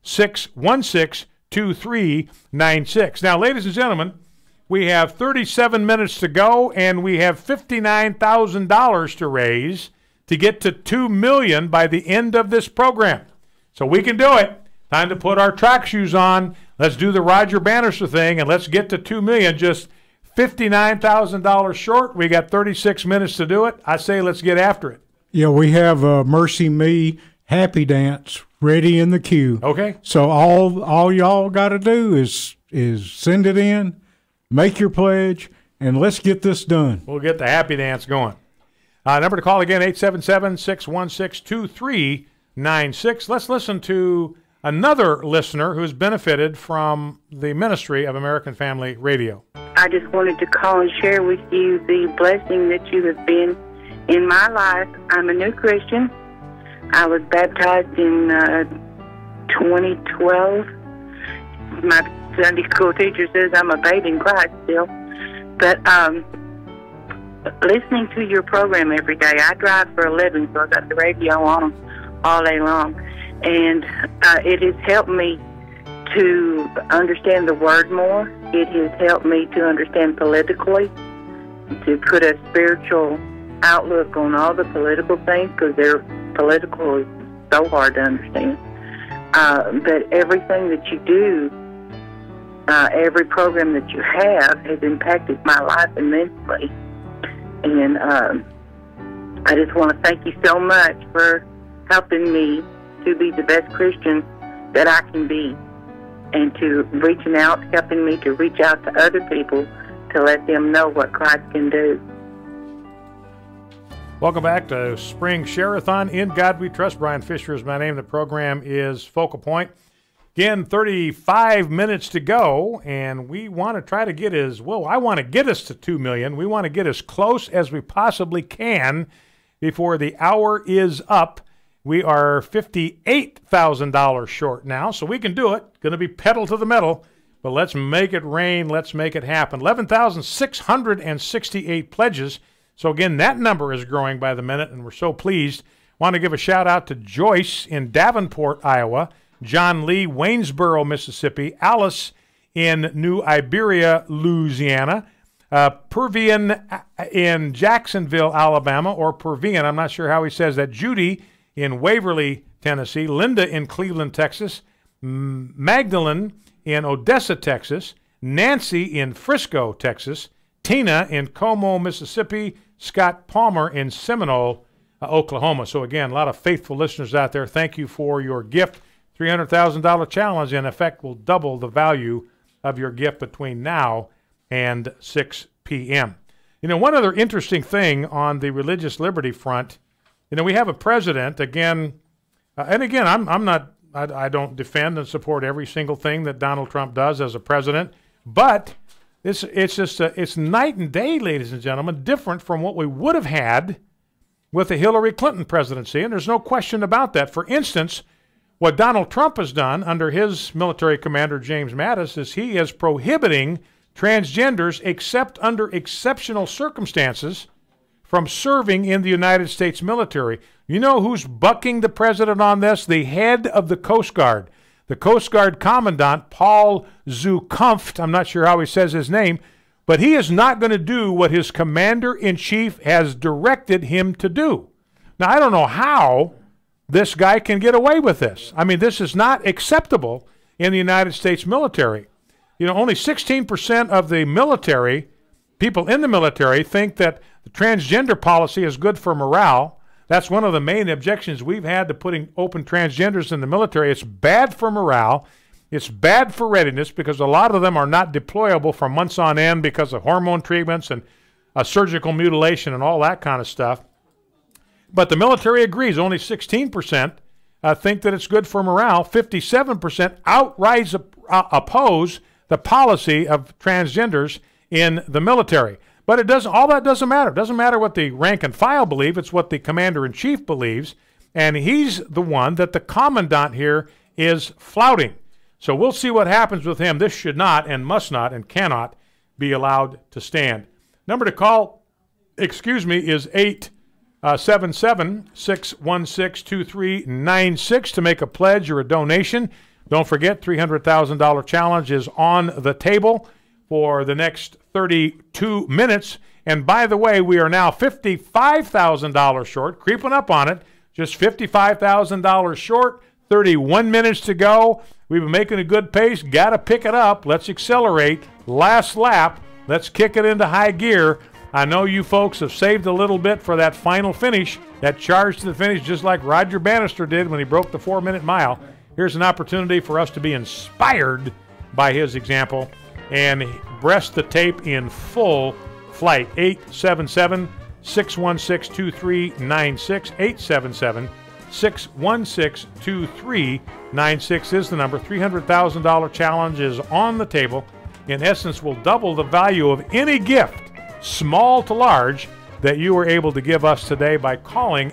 877-616-2396. Now, ladies and gentlemen, we have 37 minutes to go, and we have $59,000 to raise to get to $2 million by the end of this program. So we can do it. Time to put our track shoes on. Let's do the Roger Bannister thing, and let's get to $2 million. Just $59,000 short. We got 36 minutes to do it. I say let's get after it. Yeah, we have Mercy Me Happy Dance ready in the queue. Okay. So all y'all got to do is send it in, make your pledge, and let's get this done. We'll get the happy dance going. Number to call again, 877-616-2396. 877-616-2396. Let's listen to another listener who's benefited from the ministry of American Family Radio. I just wanted to call and share with you the blessing that you have been in my life. I'm a new Christian. I was baptized in 2012. My Sunday school teacher says I'm a babe in Christ still. But listening to your program every day, I drive for a living, so I got the radio on all day long. And it has helped me to understand the Word more. It has helped me to understand politically, to put a spiritual outlook on all the political things, because their political is so hard to understand. But everything that you do, every program that you have, has impacted my life immensely. And I just want to thank you so much for helping me to be the best Christian that I can be, and to reaching out, helping me to reach out to other people to let them know what Christ can do. Welcome back to Spring Share-a-thon. In God We Trust. Bryan Ficher is my name. The program is Focal Point. Again, 35 minutes to go, and we want to try to get I want to get us to 2 million. We want to get as close as we possibly can before the hour is up. We are $58,000 short now, so we can do it. Going to be pedal to the metal, but let's make it rain. Let's make it happen. 11,668 pledges. So again, that number is growing by the minute, and we're so pleased. Want to give a shout out to Joyce in Davenport, Iowa, John Lee, Waynesboro, Mississippi, Alice in New Iberia, Louisiana, Pervian in Jacksonville, Alabama, or Pervian, I'm not sure how he says that, Judy in Waverly, Tennessee, Linda in Cleveland, Texas, Magdalene in Odessa, Texas, Nancy in Frisco, Texas, Tina in Como, Mississippi, Scott Palmer in Seminole, Oklahoma. So again, a lot of faithful listeners out there. Thank you for your gift. $300,000 challenge, in effect, will double the value of your gift between now and 6 p.m. You know, one other interesting thing on the religious liberty front, you know, we have a president, again, and again, I don't defend and support every single thing that Donald Trump does as a president, but it's night and day, ladies and gentlemen, different from what we would have had with the Hillary Clinton presidency, and there's no question about that. For instance, what Donald Trump has done under his military commander, James Mattis, is he is prohibiting transgenders, except under exceptional circumstances, from serving in the United States military. You know who's bucking the president on this? The head of the Coast Guard. The Coast Guard Commandant, Paul Zukunft, I'm not sure how he says his name, but he is not going to do what his commander-in-chief has directed him to do. Now, I don't know how this guy can get away with this. I mean, this is not acceptable in the United States military. You know, only 16% of the military, people in the military, think that the transgender policy is good for morale. That's one of the main objections we've had to putting open transgenders in the military. It's bad for morale. It's bad for readiness, because a lot of them are not deployable for months on end because of hormone treatments and surgical mutilation and all that kind of stuff. But the military agrees. Only 16% think that it's good for morale. 57% outright oppose the policy of transgenders in the military. But it doesn't. All that doesn't matter. It doesn't matter what the rank and file believe. It's what the commander-in-chief believes, and he's the one that the commandant here is flouting. So we'll see what happens with him. This should not and must not and cannot be allowed to stand. Number to call, is 877-616-2396 to make a pledge or a donation. Don't forget, $300,000 challenge is on the table for the next 32 minutes. And by the way, we are now $55,000 short, creeping up on it, just $55,000 short, 31 minutes to go. We've been making a good pace. Got to pick it up. Let's accelerate. Last lap. Let's kick it into high gear. I know you folks have saved a little bit for that final finish, that charge to the finish, just like Roger Bannister did when he broke the 4-minute mile. Here's an opportunity for us to be inspired by his example and breast the tape in full flight. 877-616-2396, 616-2396 is the number. $300,000 challenge is on the table. In essence, will double the value of any gift, small to large, that you were able to give us today by calling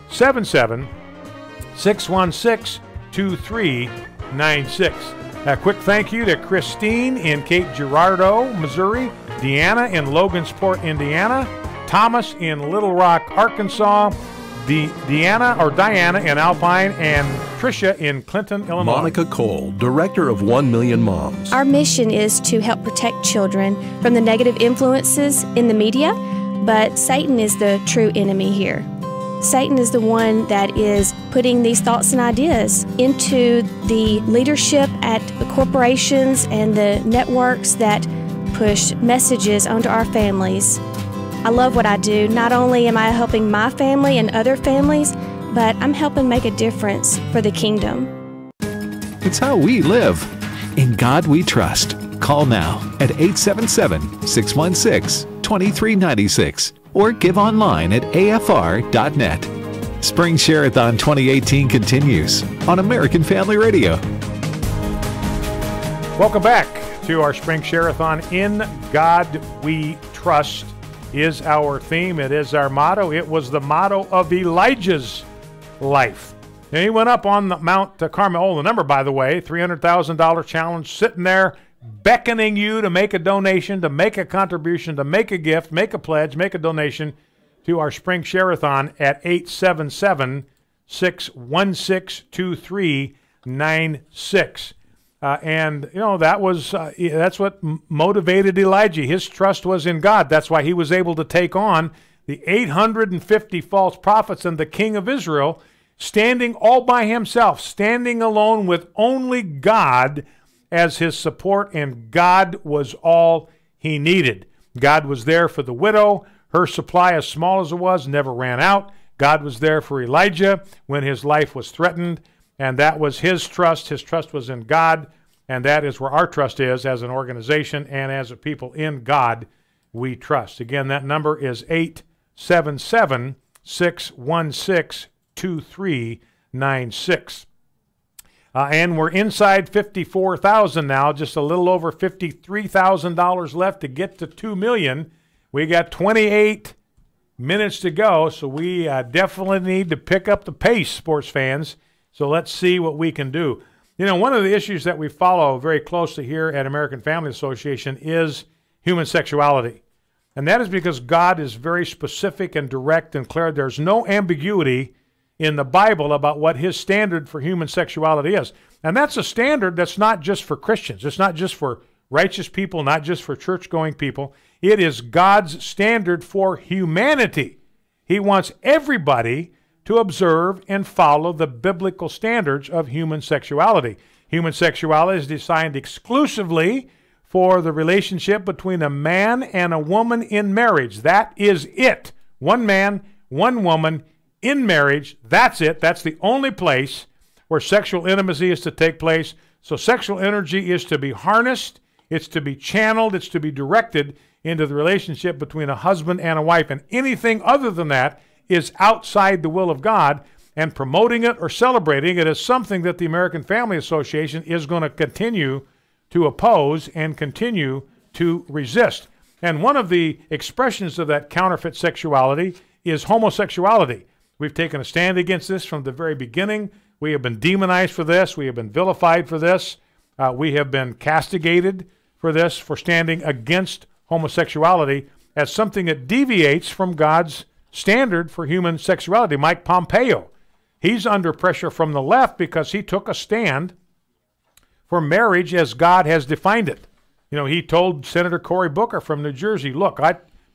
877-616-2396. A quick thank you to Christine in Cape Girardeau, Missouri, Deanna in Logansport, Indiana, Thomas in Little Rock, Arkansas, Diana in Alpine, and Tricia in Clinton, Illinois. Monica Cole, Director of 1 Million Moms. Our mission is to help protect children from the negative influences in the media, but Satan is the true enemy here. Satan is the one that is putting these thoughts and ideas into the leadership at the corporations and the networks that push messages onto our families. I love what I do. Not only am I helping my family and other families, but I'm helping make a difference for the kingdom. It's how we live. In God we trust. Call now at 877-616-2396 or give online at afr.net. Spring Share-a-thon 2018 continues on American Family Radio. Welcome back to our Spring Share-a-thon. In God we trust is our theme. It is our motto. It was the motto of Elijah's life. And he went up on the Mount Carmel. Oh, the number, by the way, $300,000 challenge, sitting there beckoning you to make a donation, to make a contribution, to make a gift, make a pledge, make a donation to our Spring Share-a-thon at 877-616-2396. And, you know, that's what motivated Elijah. His trust was in God. That's why he was able to take on the 850 false prophets and the king of Israel, standing all by himself, standing alone with only God as his support, and God was all he needed. God was there for the widow. Her supply, as small as it was, never ran out. God was there for Elijah when his life was threatened. And that was his trust. His trust was in God, and that is where our trust is as an organization and as a people. In God we trust. Again, that number is 877-616-2396. And we're inside $54,000 now, just a little over $53,000 left to get to $2 million. We got 28 minutes to go, so we definitely need to pick up the pace, sports fans. So let's see what we can do. You know, one of the issues that we follow very closely here at American Family Association is human sexuality. And that is because God is very specific and direct and clear. There's no ambiguity in the Bible about what his standard for human sexuality is. And that's a standard that's not just for Christians. It's not just for righteous people, not just for church-going people. It is God's standard for humanity. He wants everybody to observe and follow the biblical standards of human sexuality. Human sexuality is designed exclusively for the relationship between a man and a woman in marriage. That is it. One man, one woman in marriage. That's it. That's the only place where sexual intimacy is to take place. So sexual energy is to be harnessed, it's to be channeled, it's to be directed into the relationship between a husband and a wife. And anything other than that is outside the will of God, and promoting it or celebrating it is something that the American Family Association is going to continue to oppose and continue to resist. And one of the expressions of that counterfeit sexuality is homosexuality. We've taken a stand against this from the very beginning. We have been demonized for this. We have been vilified for this. We have been castigated for this, for standing against homosexuality as something that deviates from God's standard for human sexuality. Mike Pompeo, he's under pressure from the left because he took a stand for marriage as God has defined it. You know, he told Senator Cory Booker from New Jersey, look,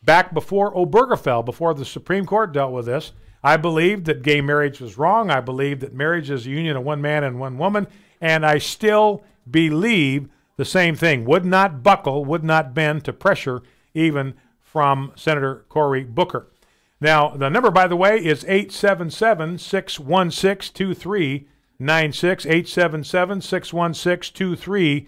back before Obergefell, before the Supreme Court dealt with this, I believed that gay marriage was wrong. I believed that marriage is a union of one man and one woman, and I still believe the same thing. Would not buckle, would not bend to pressure even from Senator Cory Booker. Now, the number, by the way, is 877-616-2396, 877-616-2396.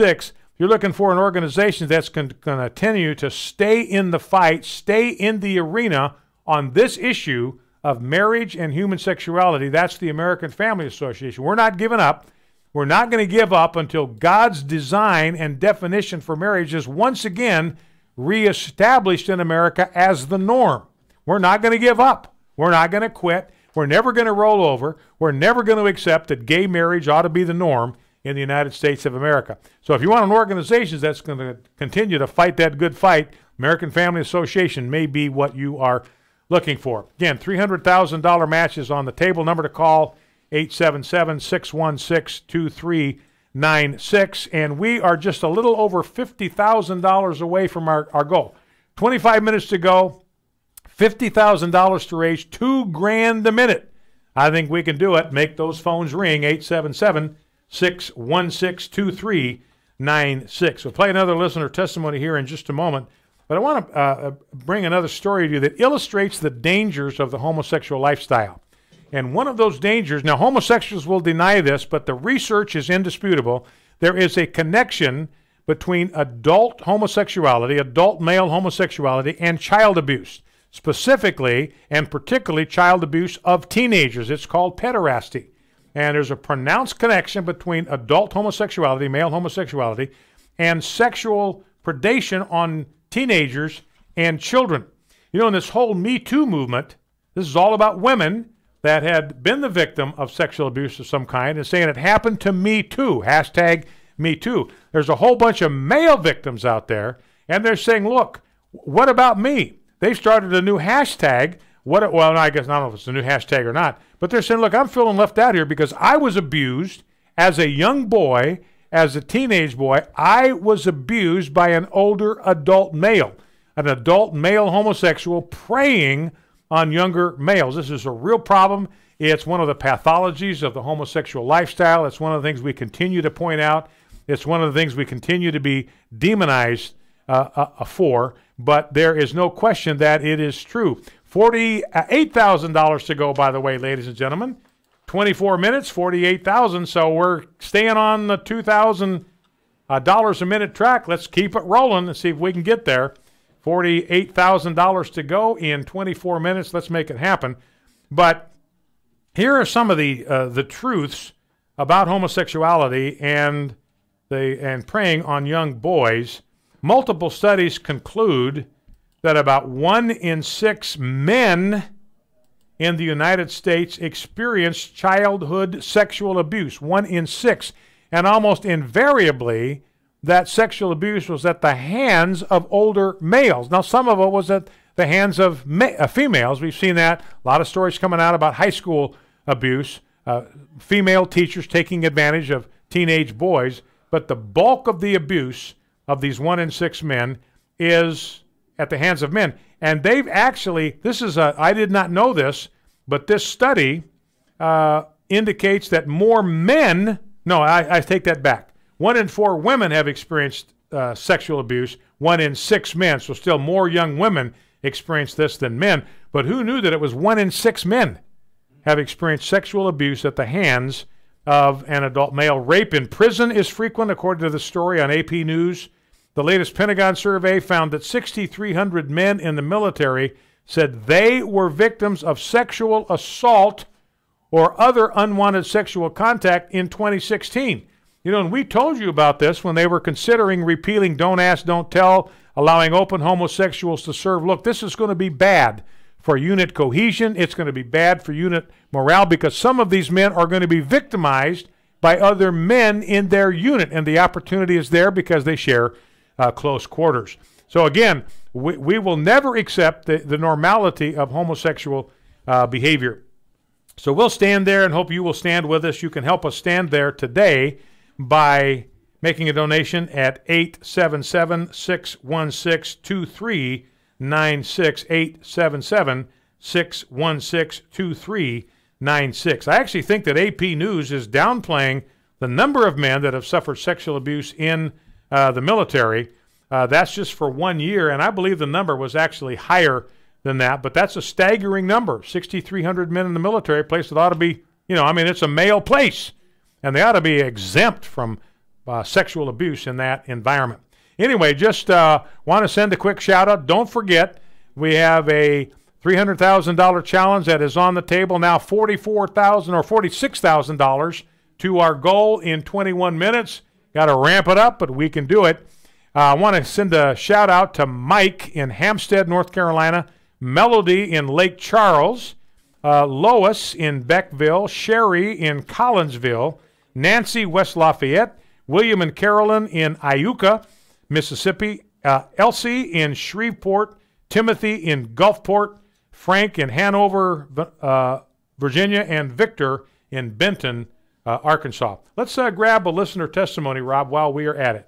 If you're looking for an organization that's going to continue to stay in the fight, stay in the arena on this issue of marriage and human sexuality. That's the American Family Association. We're not giving up. We're not going to give up until God's design and definition for marriage is once again reestablished in America as the norm. We're not going to give up. We're not going to quit. We're never going to roll over. We're never going to accept that gay marriage ought to be the norm in the United States of America. So if you want an organization that's going to continue to fight that good fight, American Family Association may be what you are looking for. Again, $300,000 match is on the table. Number to call, 877-616-2396. And we are just a little over $50,000 away from our goal. 25 minutes to go, $50,000 to raise, $2,000 a minute. I think we can do it. Make those phones ring, 877-616-2396. We'll play another listener testimony here in just a moment. But I want to bring another story to you that illustrates the dangers of the homosexual lifestyle. And one of those dangers, now homosexuals will deny this, but the research is indisputable. There is a connection between adult homosexuality, adult male homosexuality, and child abuse. Specifically and particularly child abuse of teenagers. It's called pederasty. And there's a pronounced connection between adult homosexuality, male homosexuality, and sexual predation on teenagers and children. You know, in this whole Me Too movement, this is all about women that had been the victim of sexual abuse of some kind and saying it happened to me too, hashtag Me Too. There's a whole bunch of male victims out there, and they're saying, look, what about me? They've started a new hashtag. Well, I guess I don't know if it's a new hashtag or not, but they're saying, look, I'm feeling left out here because I was abused as a young boy, as a teenage boy. I was abused by an older adult male homosexual preying on younger males. This is a real problem. It's one of the pathologies of the homosexual lifestyle. It's one of the things we continue to point out. It's one of the things we continue to be demonized for, but there is no question that it is true. $48,000 to go, by the way, ladies and gentlemen. 24 minutes, 48,000. So we're staying on the $2,000 a minute track. Let's keep it rolling and see if we can get there. $48,000 to go in 24 minutes. Let's make it happen. But here are some of the truths about homosexuality and preying on young boys. Multiple studies conclude that about 1 in 6 men in the United States experience childhood sexual abuse. 1 in 6. And almost invariably, that sexual abuse was at the hands of older males. Now, some of it was at the hands of females. We've seen that. A lot of stories coming out about high school abuse, female teachers taking advantage of teenage boys. But the bulk of the abuse of these 1 in 6 men is at the hands of men. And they've actually, I did not know this, but this study indicates that more men, I take that back. 1 in 4 women have experienced sexual abuse, 1 in 6 men. So still more young women experience this than men. But who knew that it was 1 in 6 men have experienced sexual abuse at the hands of an adult male? Rape in prison is frequent, according to the story on AP News. The latest Pentagon survey found that 6,300 men in the military said they were victims of sexual assault or other unwanted sexual contact in 2016. You know, and we told you about this when they were considering repealing Don't Ask, Don't Tell, allowing open homosexuals to serve. Look, this is going to be bad for unit cohesion. It's going to be bad for unit morale because some of these men are going to be victimized by other men in their unit, and the opportunity is there because they share close quarters. So again, we will never accept the normality of homosexual behavior. So we'll stand there and hope you will stand with us. You can help us stand there today by making a donation at 877-616-2396, 877-616-2396. I actually think that AP News is downplaying the number of men that have suffered sexual abuse in the military. That's just for 1 year, and I believe the number was actually higher than that, but that's a staggering number. 6,300 men in the military, a place that ought to be, it's a male place, and they ought to be exempt from sexual abuse in that environment. Anyway, just want to send a quick shout out. Don't forget, we have a $300,000 challenge that is on the table now, $44,000 or $46,000 to our goal in 21 minutes. Got to ramp it up, but we can do it. I want to send a shout out to Mike in Hampstead, North Carolina, Melody in Lake Charles, Lois in Beckville, Sherry in Collinsville, Nancy, West Lafayette, William and Carolyn in Iuka, Mississippi, Elsie in Shreveport, Timothy in Gulfport, Frank in Hanover, Virginia, and Victor in Benton, Arkansas. Let's grab a listener testimony, Rob, while we are at it.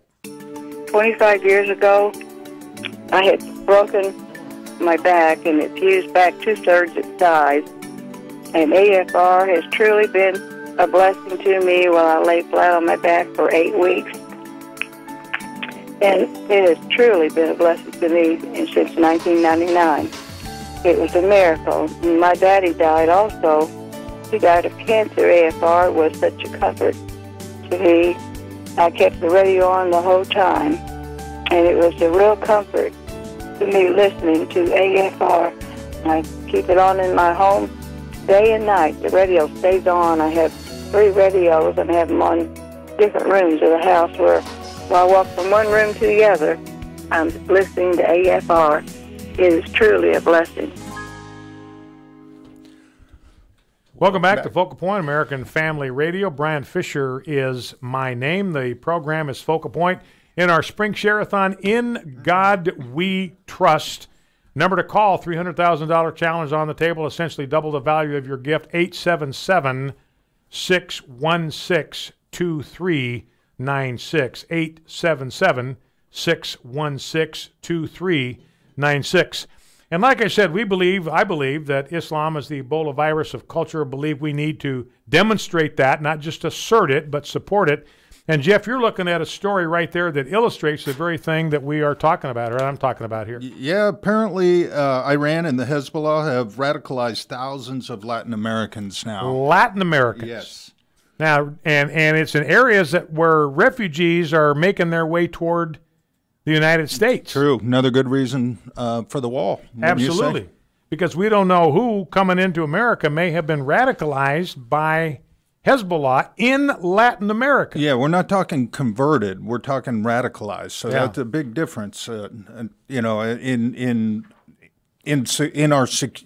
25 years ago, I had broken my back and it fused back 2/3 its size. And AFR has truly been a blessing to me while I lay flat on my back for 8 weeks. And it has truly been a blessing to me since 1999. It was a miracle. My daddy died also. He died of cancer. AFR was such a comfort to me. I kept the radio on the whole time, and it was a real comfort to me listening to AFR. I keep it on in my home day and night. The radio stays on. I have 3 radios, and I have them on different rooms of the house where while I walk from one room to the other, I'm listening to AFR. It is truly a blessing. Welcome back to Focal Point, American Family Radio. Bryan Ficher is my name. The program is Focal Point in our Spring Share-a-thon, In God We Trust. Number to call, $300,000 challenge on the table, essentially double the value of your gift, 877-616-2396, 877-616-2396. And like I said, I believe that Islam is the Ebola virus of culture. I believe we need to demonstrate that, not just assert it, but support it. And Jeff, you're looking at a story right there that illustrates the very thing that we are talking about, or I'm talking about here. Yeah, apparently Iran and the Hezbollah have radicalized thousands of Latin Americans now. Latin Americans. Yes. Now, and it's in areas where refugees are making their way toward the United States. True. Another good reason for the wall. Absolutely. Because we don't know who coming into America may have been radicalized by Hezbollah in Latin America. Yeah, we're not talking converted. We're talking radicalized. So that's a big difference, in our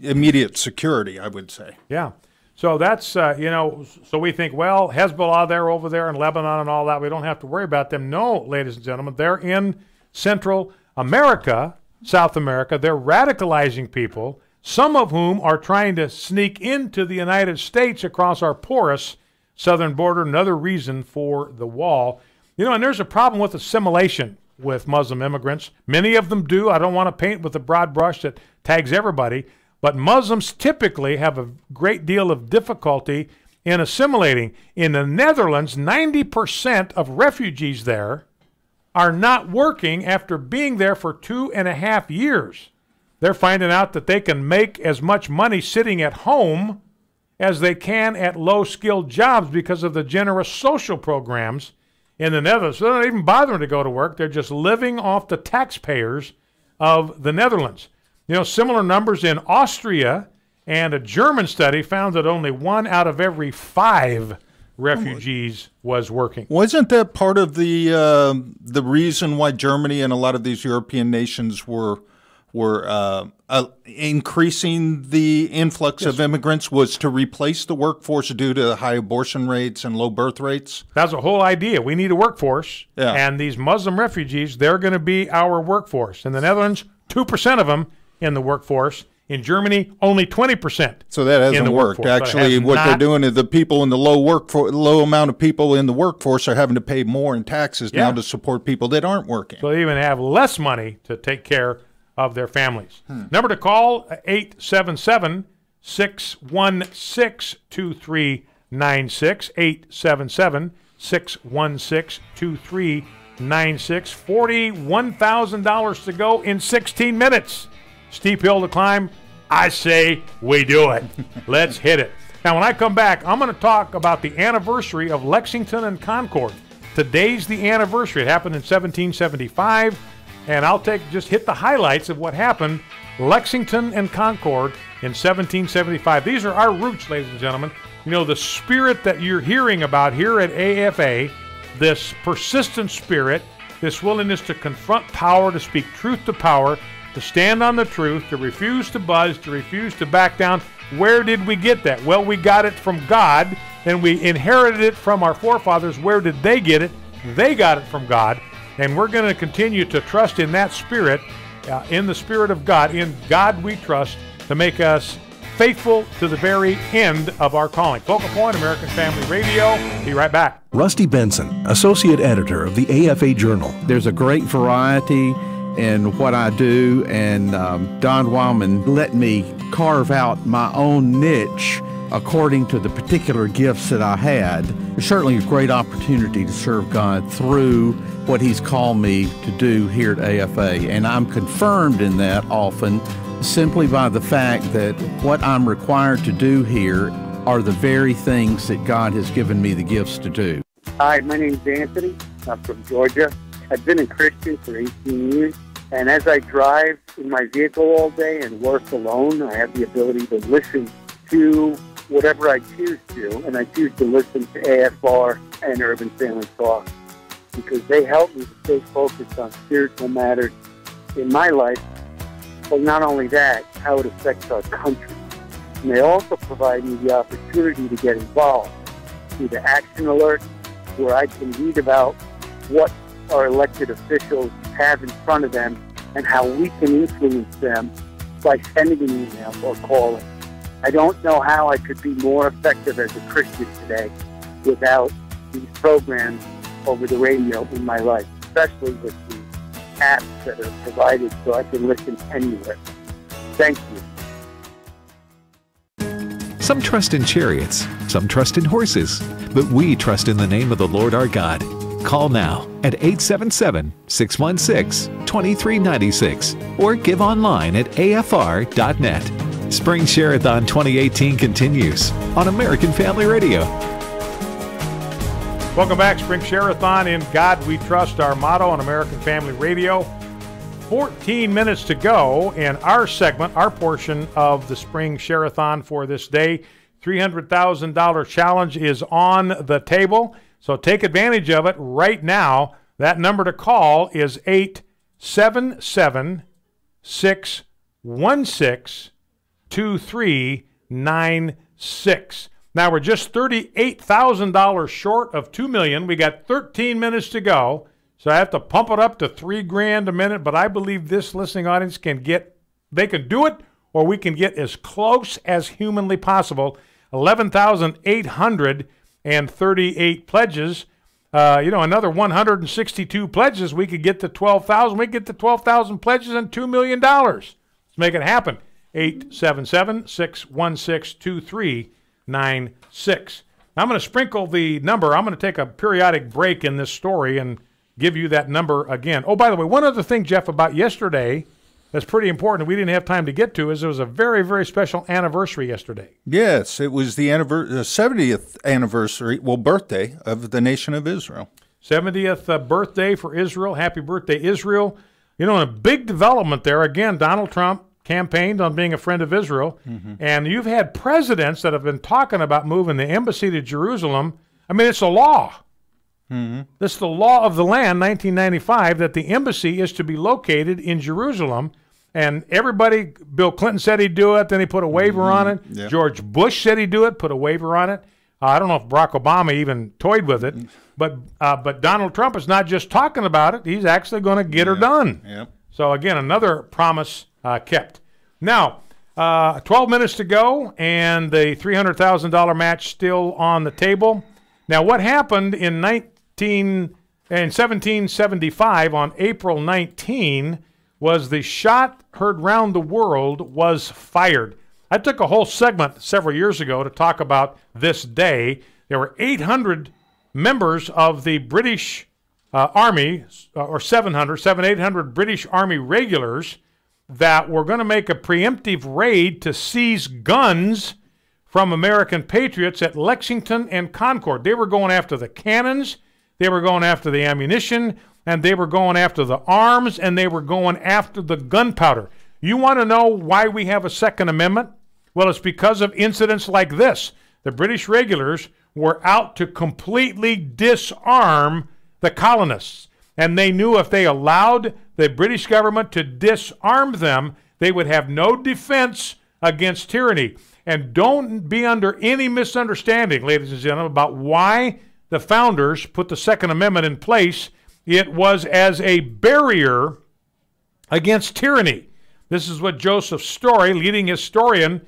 immediate security, I would say. Yeah. So that's, so we think, well, Hezbollah, they're over there in Lebanon and all that. We don't have to worry about them. No, ladies and gentlemen, they're in Central America, South America. They're radicalizing people, some of whom are trying to sneak into the United States across our porous southern border. Another reason for the wall. And there's a problem with assimilation with Muslim immigrants. Many of them do. I don't want to paint with a broad brush that tags everybody, but Muslims typically have a great deal of difficulty in assimilating. In the Netherlands, 90% of refugees there are not working after being there for 2.5 years. They're finding out that they can make as much money sitting at home as they can at low-skilled jobs because of the generous social programs in the Netherlands. So they're not even bothering to go to work. They're just living off the taxpayers of the Netherlands. Similar numbers in Austria, and a German study found that only 1 out of every 5 refugees was working. Wasn't that part of the reason why Germany and a lot of these European nations were increasing the influx of immigrants, was to replace the workforce due to high abortion rates and low birth rates? That's the whole idea. We need a workforce, and these Muslim refugees, they're going to be our workforce. In the Netherlands, 2% of them in the workforce. In Germany, only 20%. So that hasn't worked. Actually, what they're doing is the people in the low amount of people in the workforce are having to pay more in taxes now to support people that aren't working. So they even have less money to take care of their families. Number to call, 877-616-2396, 877-616-2396, $41,000 to go in 16 minutes. Steep hill to climb. I say we do it. Let's hit it. Now, when I come back, I'm going to talk about the anniversary of Lexington and Concord. Today's the anniversary. It happened in 1775. and I'll just hit the highlights of what happened Lexington and Concord in 1775. These are our roots, ladies and gentlemen. You know, the spirit that you're hearing about here at AFA, this persistent spirit, this willingness to confront power, to speak truth to power, to stand on the truth, to refuse to buzz, to refuse to back down. Where did we get that? Well, we got it from God, and we inherited it from our forefathers. Where did they get it? They got it from God, and we're going to continue to trust in that spirit, in the Spirit of God, in God we trust, to make us faithful to the very end of our calling. Focal Point, American Family Radio. Be right back. Rusty Benson, Associate Editor of the AFA Journal. There's a great variety in what I do, and Don Wildman let me carve out my own niche according to the particular gifts that I had. It's certainly a great opportunity to serve God through what He's called me to do here at AFA, and I'm confirmed in that often simply by the fact that what I'm required to do here are the very things that God has given me the gifts to do. Hi, my name is Anthony. I'm from Georgia. I've been a Christian for 18 years, and as I drive in my vehicle all day and work alone, I have the ability to listen to whatever I choose to, and I choose to listen to AFR and Urban Family Talk because they help me to stay focused on spiritual matters in my life. But not only that, how it affects our country. And they also provide me the opportunity to get involved through the action alert, where I can read about what our elected officials have in front of them and how we can influence them by sending an email or calling. I don't know how I could be more effective as a Christian today without these programs over the radio in my life, especially with the apps that are provided so I can listen anywhere. Thank you. Some trust in chariots, some trust in horses, but we trust in the name of the Lord our God. Call now at 877-616-2396 or give online at afr.net. Spring Share-a-thon 2018 continues on American Family Radio. Welcome back, Spring Share-a-thon, in God We Trust, our motto on American Family Radio. 14 minutes to go in our segment, our portion of the Spring Share-a-thon for this day. $300,000 challenge is on the table, so take advantage of it right now. That number to call is 877-616-2396. Now we're just $38,000 short of $2 million. We got 13 minutes to go, so I have to pump it up to $3,000 a minute. But I believe this listening audience can do it, or we can get as close as humanly possible. 11,838 pledges. Another 162 pledges. We could get to 12,000. We could get to 12,000 pledges and $2 million. Let's make it happen. 877-616-2396. I'm going to sprinkle the number. I'm going to take a periodic break in this story and give you that number again. Oh, by the way, one other thing, Jeff, about yesterday that's pretty important we didn't have time to get to is there was a very, very special anniversary yesterday. Yes, it was the 70th anniversary, birthday of the nation of Israel. 70th birthday for Israel. Happy birthday, Israel. And a big development there, again, Donald Trump campaigned on being a friend of Israel, and you've had presidents that have been talking about moving the embassy to Jerusalem. I mean, it's a law. This is the law of the land, 1995, that the embassy is to be located in Jerusalem, and everybody, Bill Clinton said he'd do it, then he put a waiver on it. Yeah. George Bush said he'd do it, put a waiver on it. I don't know if Barack Obama even toyed with it, but Donald Trump is not just talking about it, he's actually going to get her done. Yep. So, again, another promise kept. Now, 12 minutes to go, and the $300,000 match still on the table. Now, what happened in 1775 on April 19 was the shot heard round the world was fired. I took a whole segment several years ago to talk about this day. There were 800 members of the British Army, or 800 British Army regulars that were going to make a preemptive raid to seize guns from American patriots at Lexington and Concord. They were going after the cannons. They were going after the ammunition. and they were going after the arms, and they were going after the gunpowder. You want to know why we have a Second Amendment? Well, it's because of incidents like this. The British regulars were out to completely disarm the colonists, and they knew if they allowed the British government to disarm them, they would have no defense against tyranny. And don't be under any misunderstanding, ladies and gentlemen, about why the founders put the Second Amendment in place. It was as a barrier against tyranny. This is what Joseph Story, leading historian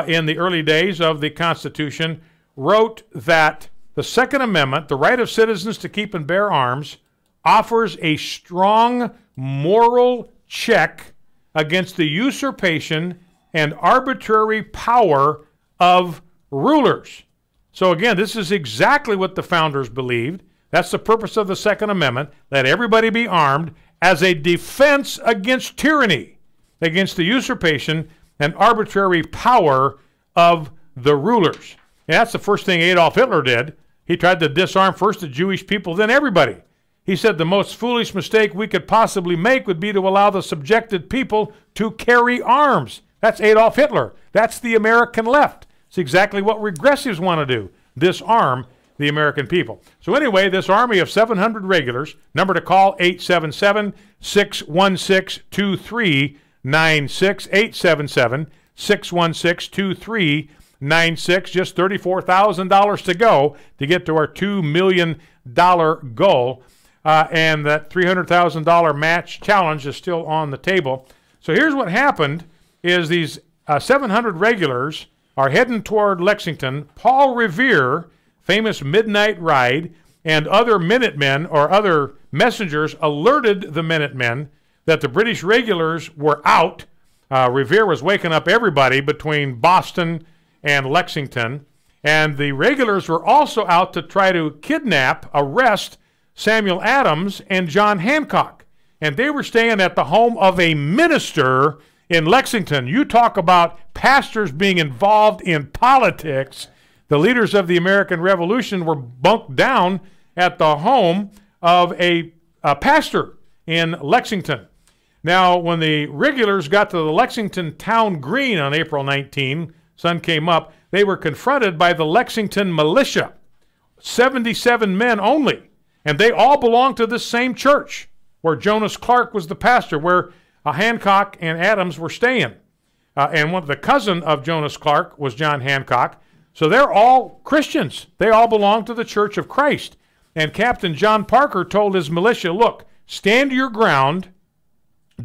in the early days of the Constitution, wrote, that the Second Amendment, the right of citizens to keep and bear arms, offers a strong moral check against the usurpation and arbitrary power of rulers. So again, this is exactly what the founders believed. That's the purpose of the Second Amendment. Let everybody be armed as a defense against tyranny, against the usurpation and arbitrary power of the rulers. And that's the first thing Adolf Hitler did. He tried to disarm first the Jewish people, then everybody. He said the most foolish mistake we could possibly make would be to allow the subjected people to carry arms. That's Adolf Hitler. That's the American left. It's exactly what regressives want to do, disarm the American people. So anyway, this army of 700 regulars, number to call 877-616-2396, 877-616-2396, just $34,000 to go to get to our $2 million goal. And that $300,000 match challenge is still on the table. So here's what happened is these 700 regulars are heading toward Lexington. Paul Revere, famous midnight ride, and other Minutemen or other messengers alerted the Minutemen that the British regulars were out. Revere was waking up everybody between Boston and Lexington. And the regulars were also out to try to kidnap, arrest Samuel Adams and John Hancock. And they were staying at the home of a minister in Lexington. You talk about pastors being involved in politics. The leaders of the American Revolution were bunked down at the home of a pastor in Lexington. Now, when the regulars got to the Lexington Town Green on April 19, sun came up, they were confronted by the Lexington militia, 77 men only. And they all belonged to this same church where Jonas Clark was the pastor, where Hancock and Adams were staying. And the cousin of Jonas Clark was John Hancock. So they're all Christians. They all belong to the Church of Christ. And Captain John Parker told his militia, look, stand your ground.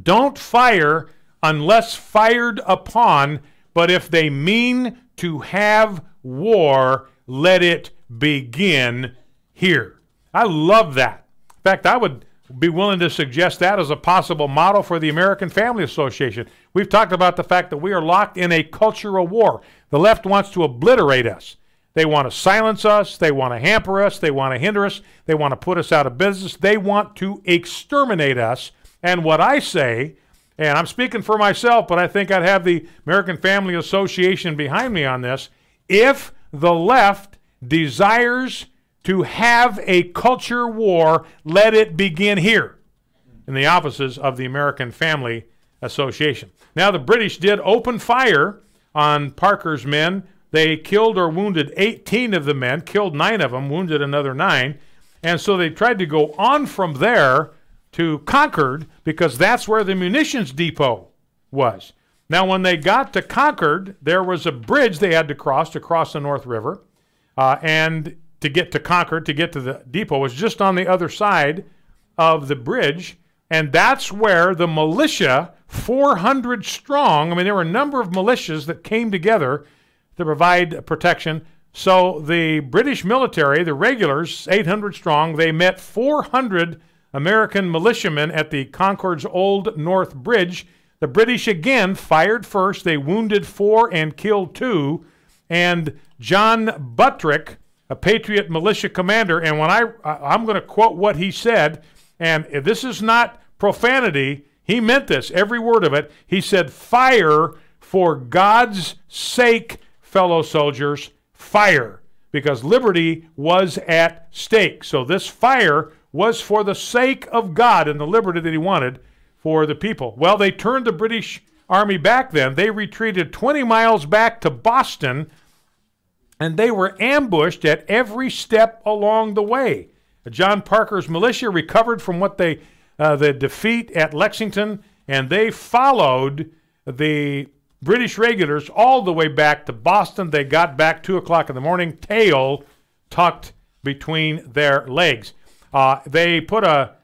Don't fire unless fired upon. But if they mean to have war, let it begin here. I love that. In fact, I would be willing to suggest that as a possible model for the American Family Association. We've talked about the fact that we are locked in a cultural war. The left wants to obliterate us. They want to silence us. They want to hamper us. They want to hinder us. They want to put us out of business. They want to exterminate us. And what I say, and I'm speaking for myself, but I think I'd have the American Family Association behind me on this, if the left desires to have a culture war, let it begin here in the offices of the American Family Association. Now, the British did open fire on Parker's men. They killed or wounded 18 of the men, killed 9 of them, wounded another 9. And so they tried to go on from there to Concord because that's where the munitions depot was. Now, when they got to Concord, there was a bridge they had to cross the North River. And to get to Concord, to get to the depot, was just on the other side of the bridge. And that's where the militia, 400 strong, I mean, there were a number of militias that came together to provide protection. So the British military, the regulars, 800 strong, they met 400 American militiamen at the Concord's Old North Bridge. The British again fired first. They wounded 4 and killed 2. And John Buttrick, a Patriot militia commander, and when I'm going to quote what he said, and this is not profanity, he meant this, every word of it. He said, fire for God's sake, fellow soldiers, fire, because liberty was at stake. So this fire was for the sake of God and the liberty that he wanted for the people. Well, they turned the British Army back then. They retreated 20 miles back to Boston, and they were ambushed at every step along the way. John Parker's militia recovered from the defeat at Lexington, and they followed the British regulars all the way back to Boston. They got back 2 o'clock in the morning, tail tucked between their legs. They put a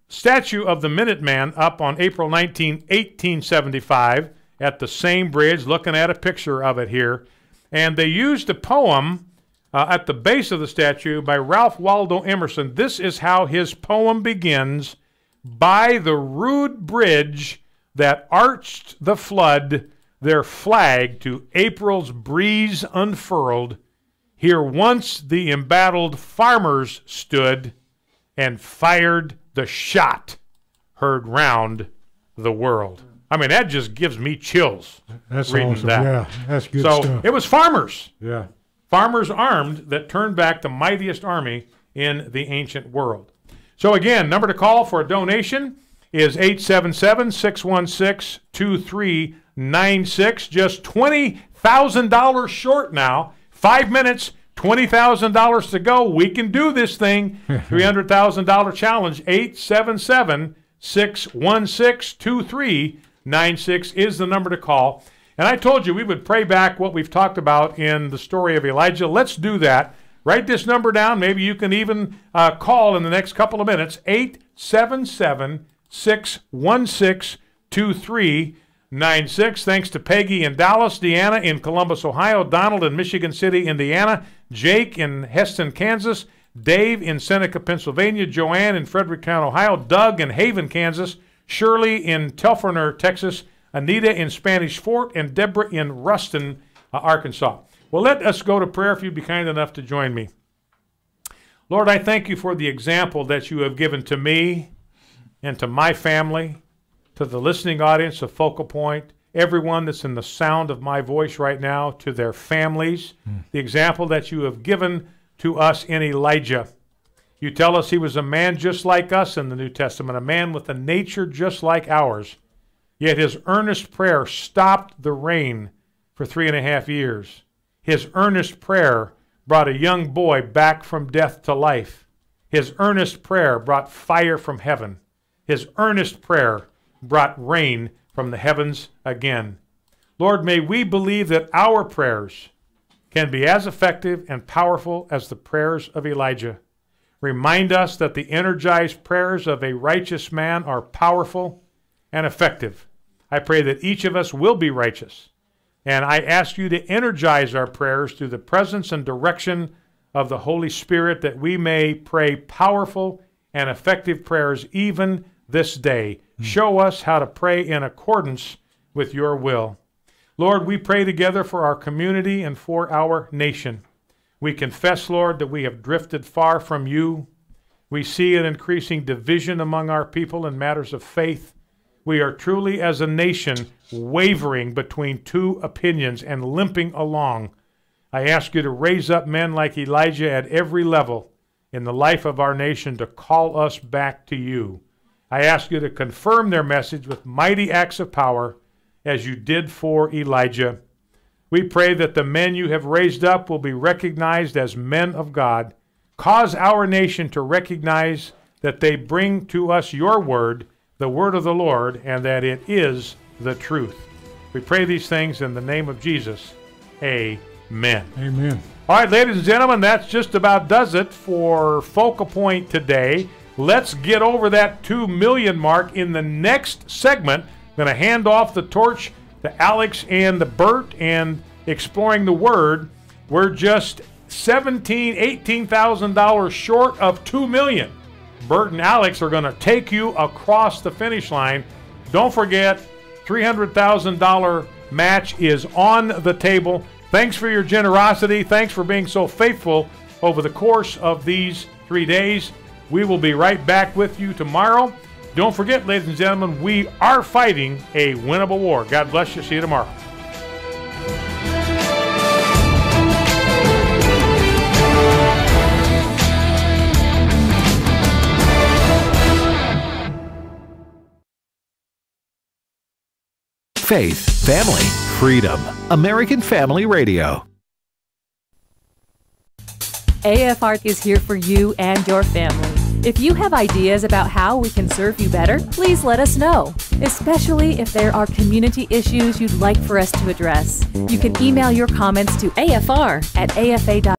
statue of the Minuteman up on April 19, 1875 at the same bridge, looking at a picture of it here. And they used a poem at the base of the statue by Ralph Waldo Emerson. This is how his poem begins: "By the rude bridge that arched the flood, their flag to April's breeze unfurled, here once the embattled farmers stood and fired the shot heard round the world." I mean, that just gives me chills. That's reading awesome. that. Yeah, that's good so stuff. It was farmers. Yeah. Farmers armed that turned back the mightiest army in the ancient world. So again, number to call for a donation is 877-616-2396. Just $20,000 short now. 5 minutes, $20,000 to go. We can do this thing. $300,000 challenge. 877-616-2396 is the number to call. And I told you we would pray back what we've talked about in the story of Elijah. Let's do that. Write this number down. Maybe you can even call in the next couple of minutes. 877-616-2396. Thanks to Peggy in Dallas, Deanna in Columbus, Ohio, Donald in Michigan City, Indiana, Jake in Heston, Kansas, Dave in Seneca, Pennsylvania, Joanne in Fredericktown, Ohio, Doug in Haven, Kansas, Shirley in Telferner, Texas, Anita in Spanish Fort, and Deborah in Ruston, Arkansas. Well, let us go to prayer if you'd be kind enough to join me. Lord, I thank you for the example that you have given to me and to my family, to the listening audience of Focal Point, everyone that's in the sound of my voice right now, to their families, the example that you have given to us in Elijah. You tell us he was a man just like us in the New Testament, a man with a nature just like ours. Yet his earnest prayer stopped the rain for 3.5 years. His earnest prayer brought a young boy back from death to life. His earnest prayer brought fire from heaven. His earnest prayer brought rain from the heavens again. Lord, may we believe that our prayers can be as effective and powerful as the prayers of Elijah. Remind us that the energized prayers of a righteous man are powerful and effective. I pray that each of us will be righteous. And I ask you to energize our prayers through the presence and direction of the Holy Spirit, that we may pray powerful and effective prayers even this day. Show us how to pray in accordance with your will. Lord, we pray together for our community and for our nation. We confess, Lord, that we have drifted far from you. We see an increasing division among our people in matters of faith. We are truly, as a nation, wavering between two opinions and limping along. I ask you to raise up men like Elijah at every level in the life of our nation to call us back to you. I ask you to confirm their message with mighty acts of power as you did for Elijah. We pray that the men you have raised up will be recognized as men of God. Cause our nation to recognize that they bring to us your word, the word of the Lord, and that it is the truth. We pray these things in the name of Jesus. Amen. Amen. All right, ladies and gentlemen, that's just about does it for Focal Point today. Let's get over that 2 million mark in the next segment. I'm going to hand off the torch to Alex and Bert and Exploring the Word. We're just $18,000 short of 2 million. Bert and Alex are going to take you across the finish line. Don't forget, $300,000 match is on the table. Thanks for your generosity. Thanks for being so faithful over the course of these 3 days. We will be right back with you tomorrow. Don't forget, ladies and gentlemen, we are fighting a winnable war. God bless you. See you tomorrow. Faith, family, freedom. American Family Radio. AFR is here for you and your family. If you have ideas about how we can serve you better, please let us know, especially if there are community issues you'd like for us to address. You can email your comments to afr@afa.net.